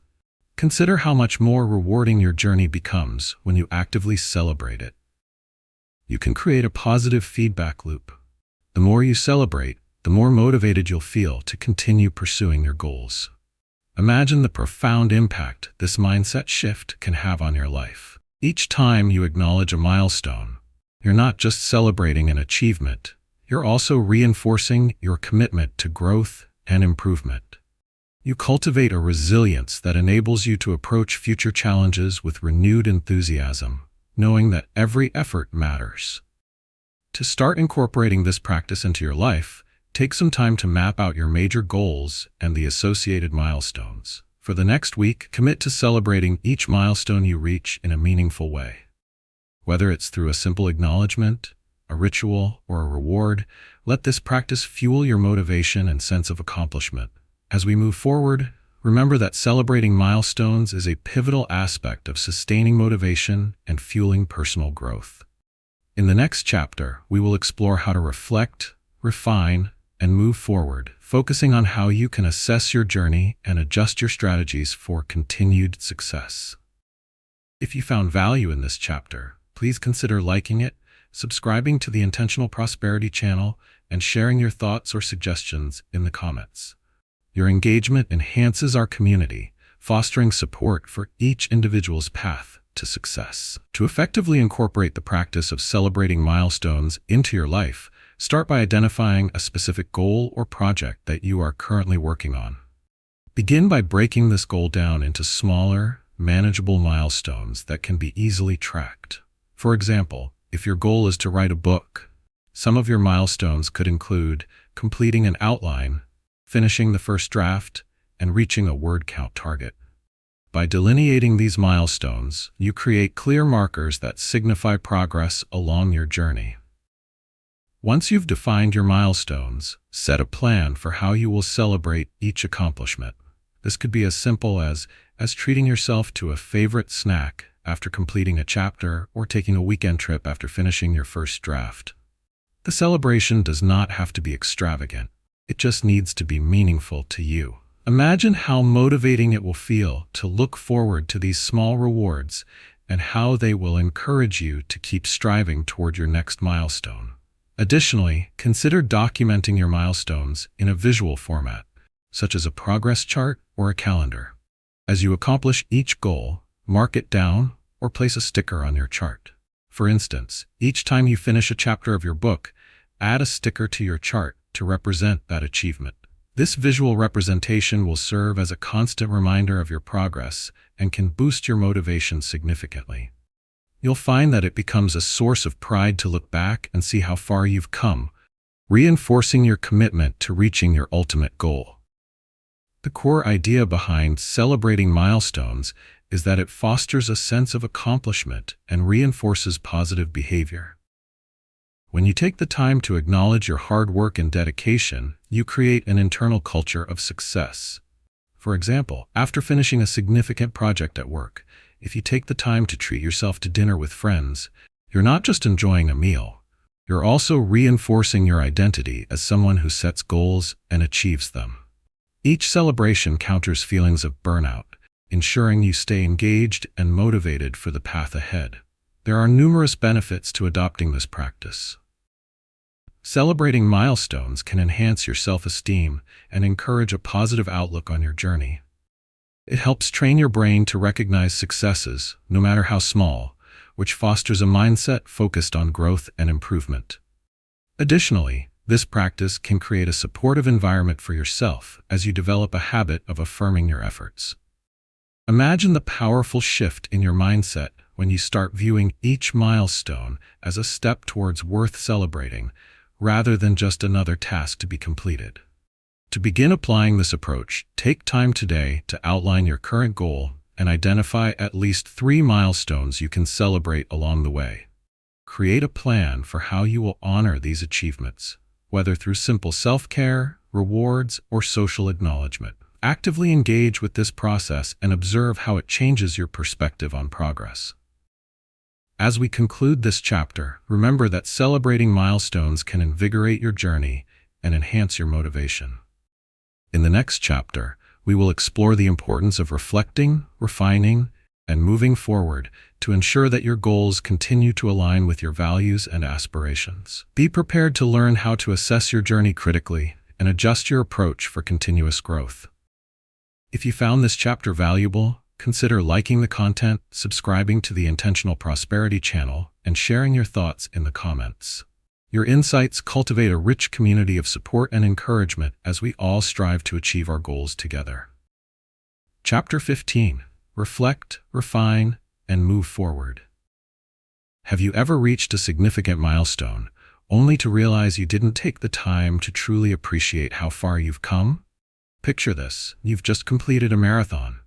Consider how much more rewarding your journey becomes when you actively celebrate it. You can create a positive feedback loop. The more you celebrate, the more motivated you'll feel to continue pursuing your goals. Imagine the profound impact this mindset shift can have on your life. Each time you acknowledge a milestone, you're not just celebrating an achievement, you're also reinforcing your commitment to growth and improvement. You cultivate a resilience that enables you to approach future challenges with renewed enthusiasm, knowing that every effort matters. To start incorporating this practice into your life, take some time to map out your major goals and the associated milestones. For the next week, commit to celebrating each milestone you reach in a meaningful way. Whether it's through a simple acknowledgement, a ritual, or a reward, let this practice fuel your motivation and sense of accomplishment. As we move forward, remember that celebrating milestones is a pivotal aspect of sustaining motivation and fueling personal growth. In the next chapter, we will explore how to reflect, refine, and move forward, focusing on how you can assess your journey and adjust your strategies for continued success. If you found value in this chapter, please consider liking it, subscribing to the Intentional Prosperity channel, and sharing your thoughts or suggestions in the comments. Your engagement enhances our community, fostering support for each individual's path to success. To effectively incorporate the practice of celebrating milestones into your life, start by identifying a specific goal or project that you are currently working on. Begin by breaking this goal down into smaller, manageable milestones that can be easily tracked. For example, if your goal is to write a book, some of your milestones could include completing an outline, finishing the first draft, and reaching a word count target. By delineating these milestones, you create clear markers that signify progress along your journey. Once you've defined your milestones, set a plan for how you will celebrate each accomplishment. This could be as simple as treating yourself to a favorite snack after completing a chapter or taking a weekend trip after finishing your first draft. The celebration does not have to be extravagant. It just needs to be meaningful to you. Imagine how motivating it will feel to look forward to these small rewards and how they will encourage you to keep striving toward your next milestone. Additionally, consider documenting your milestones in a visual format, such as a progress chart or a calendar. As you accomplish each goal, mark it down or place a sticker on your chart. For instance, each time you finish a chapter of your book, add a sticker to your chart to represent that achievement. This visual representation will serve as a constant reminder of your progress and can boost your motivation significantly. You'll find that it becomes a source of pride to look back and see how far you've come, reinforcing your commitment to reaching your ultimate goal. The core idea behind celebrating milestones is that it fosters a sense of accomplishment and reinforces positive behavior. When you take the time to acknowledge your hard work and dedication, you create an internal culture of success. For example, after finishing a significant project at work, if you take the time to treat yourself to dinner with friends, you're not just enjoying a meal, you're also reinforcing your identity as someone who sets goals and achieves them. Each celebration counters feelings of burnout, ensuring you stay engaged and motivated for the path ahead. There are numerous benefits to adopting this practice. Celebrating milestones can enhance your self-esteem and encourage a positive outlook on your journey. It helps train your brain to recognize successes, no matter how small, which fosters a mindset focused on growth and improvement. Additionally, this practice can create a supportive environment for yourself as you develop a habit of affirming your efforts. Imagine the powerful shift in your mindset when you start viewing each milestone as a step towards worth celebrating, rather than just another task to be completed. To begin applying this approach, take time today to outline your current goal and identify at least 3 milestones you can celebrate along the way. Create a plan for how you will honor these achievements, whether through simple self-care, rewards, or social acknowledgement. Actively engage with this process and observe how it changes your perspective on progress. As we conclude this chapter, remember that celebrating milestones can invigorate your journey and enhance your motivation. In the next chapter, we will explore the importance of reflecting, refining, and moving forward to ensure that your goals continue to align with your values and aspirations. Be prepared to learn how to assess your journey critically and adjust your approach for continuous growth. If you found this chapter valuable, consider liking the content, subscribing to the Intentional Prosperity channel, and sharing your thoughts in the comments. Your insights cultivate a rich community of support and encouragement as we all strive to achieve our goals together. Chapter 15. Reflect, refine, and move forward. Have you ever reached a significant milestone, only to realize you didn't take the time to truly appreciate how far you've come? Picture this: you've just completed a marathon.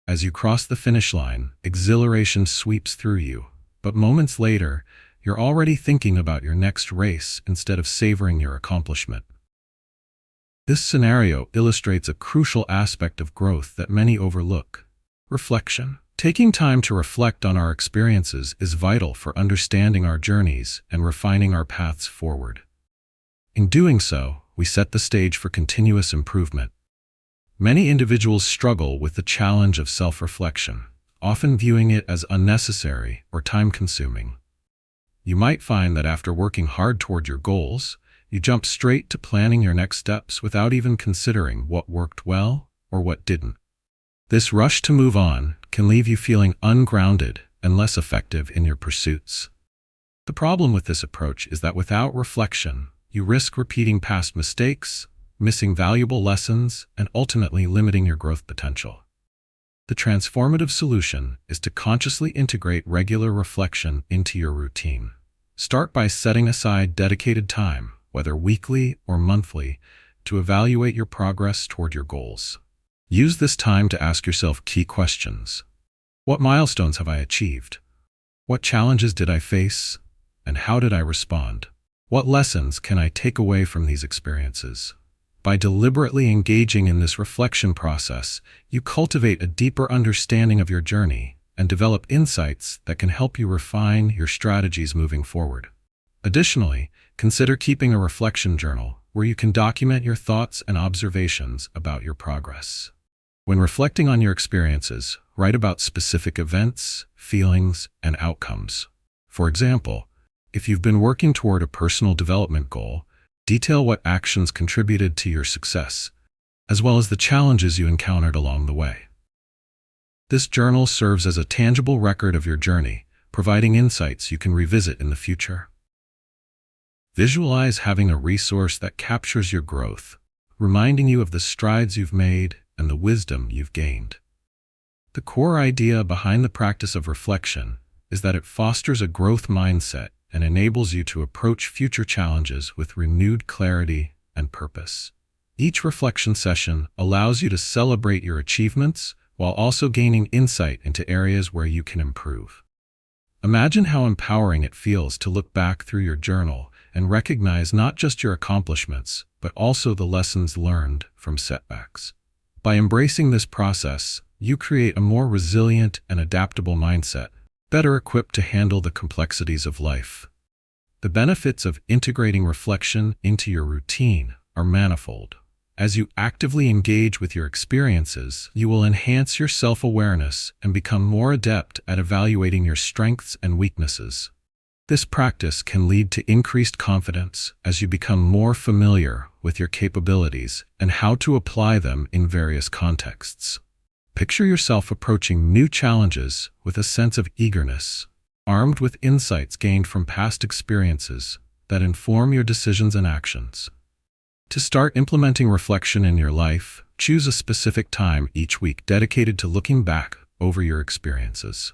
As you cross the finish line, exhilaration sweeps through you, but moments later, you're already thinking about your next race instead of savoring your accomplishment. This scenario illustrates a crucial aspect of growth that many overlook: reflection. Taking time to reflect on our experiences is vital for understanding our journeys and refining our paths forward. In doing so, we set the stage for continuous improvement. Many individuals struggle with the challenge of self-reflection, often viewing it as unnecessary or time-consuming. You might find that after working hard toward your goals, you jump straight to planning your next steps without even considering what worked well or what didn't. This rush to move on can leave you feeling ungrounded and less effective in your pursuits. The problem with this approach is that without reflection, you risk repeating past mistakes, missing valuable lessons, and ultimately limiting your growth potential. The transformative solution is to consciously integrate regular reflection into your routine. Start by setting aside dedicated time, whether weekly or monthly, to evaluate your progress toward your goals. Use this time to ask yourself key questions. What milestones have I achieved? What challenges did I face? And how did I respond? What lessons can I take away from these experiences? By deliberately engaging in this reflection process, you cultivate a deeper understanding of your journey and develop insights that can help you refine your strategies moving forward. Additionally, consider keeping a reflection journal where you can document your thoughts and observations about your progress. When reflecting on your experiences, write about specific events, feelings, and outcomes. For example, if you've been working toward a personal development goal, detail what actions contributed to your success, as well as the challenges you encountered along the way. This journal serves as a tangible record of your journey, providing insights you can revisit in the future. Visualize having a resource that captures your growth, reminding you of the strides you've made and the wisdom you've gained. The core idea behind the practice of reflection is that it fosters a growth mindset and enables you to approach future challenges with renewed clarity and purpose. Each reflection session allows you to celebrate your achievements while also gaining insight into areas where you can improve. Imagine how empowering it feels to look back through your journal and recognize not just your accomplishments, but also the lessons learned from setbacks. By embracing this process, you create a more resilient and adaptable mindset, better equipped to handle the complexities of life. The benefits of integrating reflection into your routine are manifold. As you actively engage with your experiences, you will enhance your self-awareness and become more adept at evaluating your strengths and weaknesses. This practice can lead to increased confidence as you become more familiar with your capabilities and how to apply them in various contexts. Picture yourself approaching new challenges with a sense of eagerness, armed with insights gained from past experiences that inform your decisions and actions. To start implementing reflection in your life, choose a specific time each week dedicated to looking back over your experiences.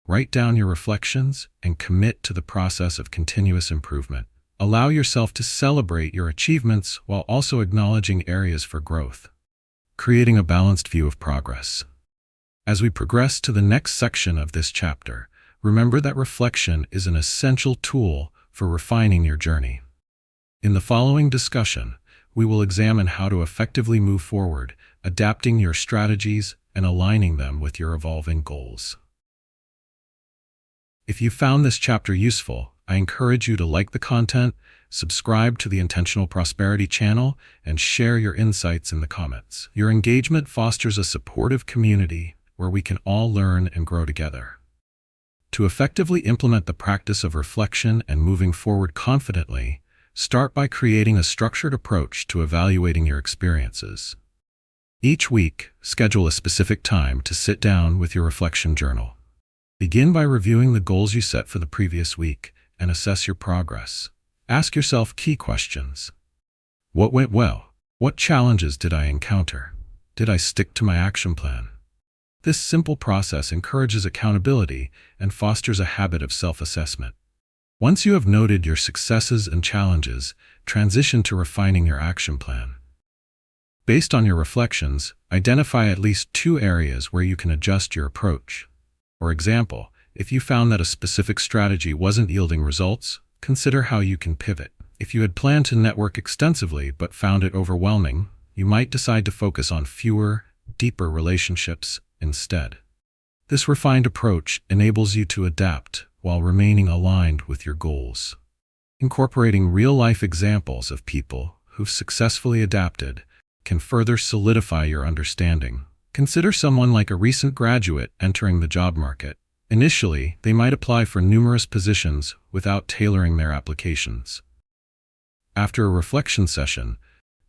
Write down your reflections and commit to the process of continuous improvement. Allow yourself to celebrate your achievements while also acknowledging areas for growth, creating a balanced view of progress. As we progress to the next section of this chapter, remember that reflection is an essential tool for refining your journey. In the following discussion, we will examine how to effectively move forward, adapting your strategies and aligning them with your evolving goals. If you found this chapter useful, I encourage you to like the content, subscribe to the Intentional Prosperity channel, and share your insights in the comments. Your engagement fosters a supportive community where we can all learn and grow together. To effectively implement the practice of reflection and moving forward confidently, start by creating a structured approach to evaluating your experiences. Each week, schedule a specific time to sit down with your reflection journal. Begin by reviewing the goals you set for the previous week and assess your progress. Ask yourself key questions. What went well? What challenges did I encounter? Did I stick to my action plan? This simple process encourages accountability and fosters a habit of self-assessment. Once you have noted your successes and challenges, transition to refining your action plan. Based on your reflections, identify at least 2 areas where you can adjust your approach. For example, if you found that a specific strategy wasn't yielding results, consider how you can pivot. If you had planned to network extensively but found it overwhelming, you might decide to focus on fewer, deeper relationships instead. This refined approach enables you to adapt while remaining aligned with your goals. Incorporating real-life examples of people who've successfully adapted can further solidify your understanding. Consider someone like a recent graduate entering the job market. Initially, they might apply for numerous positions without tailoring their applications. After a reflection session,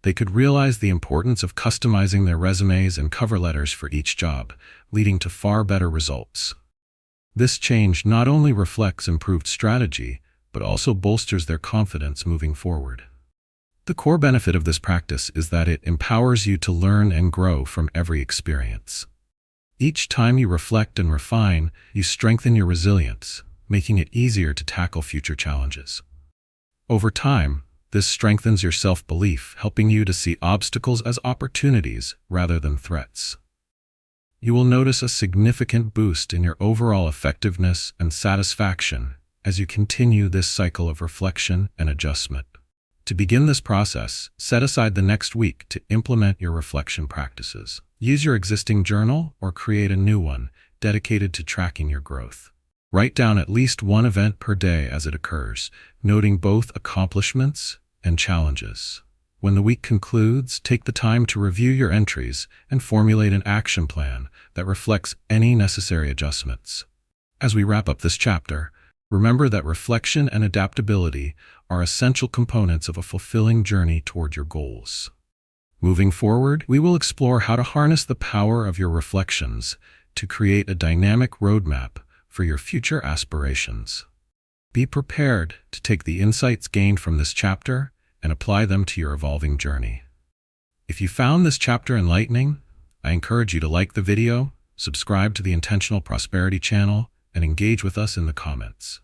they could realize the importance of customizing their resumes and cover letters for each job, leading to far better results. This change not only reflects improved strategy, but also bolsters their confidence moving forward. The core benefit of this practice is that it empowers you to learn and grow from every experience. Each time you reflect and refine, you strengthen your resilience, making it easier to tackle future challenges. Over time, this strengthens your self-belief, helping you to see obstacles as opportunities rather than threats. You will notice a significant boost in your overall effectiveness and satisfaction as you continue this cycle of reflection and adjustment. To begin this process, set aside the next week to implement your reflection practices. Use your existing journal or create a new one dedicated to tracking your growth. Write down at least one event per day as it occurs, noting both accomplishments and challenges. When the week concludes, take the time to review your entries and formulate an action plan that reflects any necessary adjustments. As we wrap up this chapter, remember that reflection and adaptability are essential components of a fulfilling journey toward your goals. Moving forward, we will explore how to harness the power of your reflections to create a dynamic roadmap for your future aspirations. Be prepared to take the insights gained from this chapter and apply them to your evolving journey. If you found this chapter enlightening, I encourage you to like the video, subscribe to the Intentional Prosperity channel, and engage with us in the comments.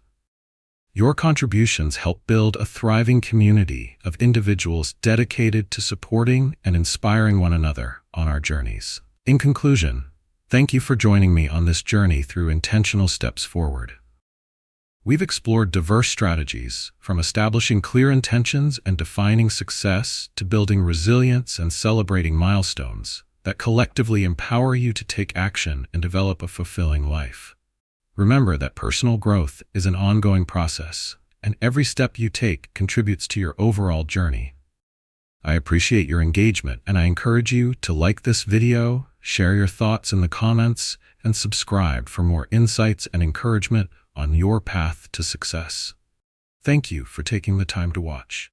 Your contributions help build a thriving community of individuals dedicated to supporting and inspiring one another on our journeys. In conclusion, thank you for joining me on this journey through intentional steps forward. We've explored diverse strategies, from establishing clear intentions and defining success to building resilience and celebrating milestones that collectively empower you to take action and develop a fulfilling life. Remember that personal growth is an ongoing process, and every step you take contributes to your overall journey. I appreciate your engagement, and I encourage you to like this video, share your thoughts in the comments, and subscribe for more insights and encouragement on your path to success. Thank you for taking the time to watch.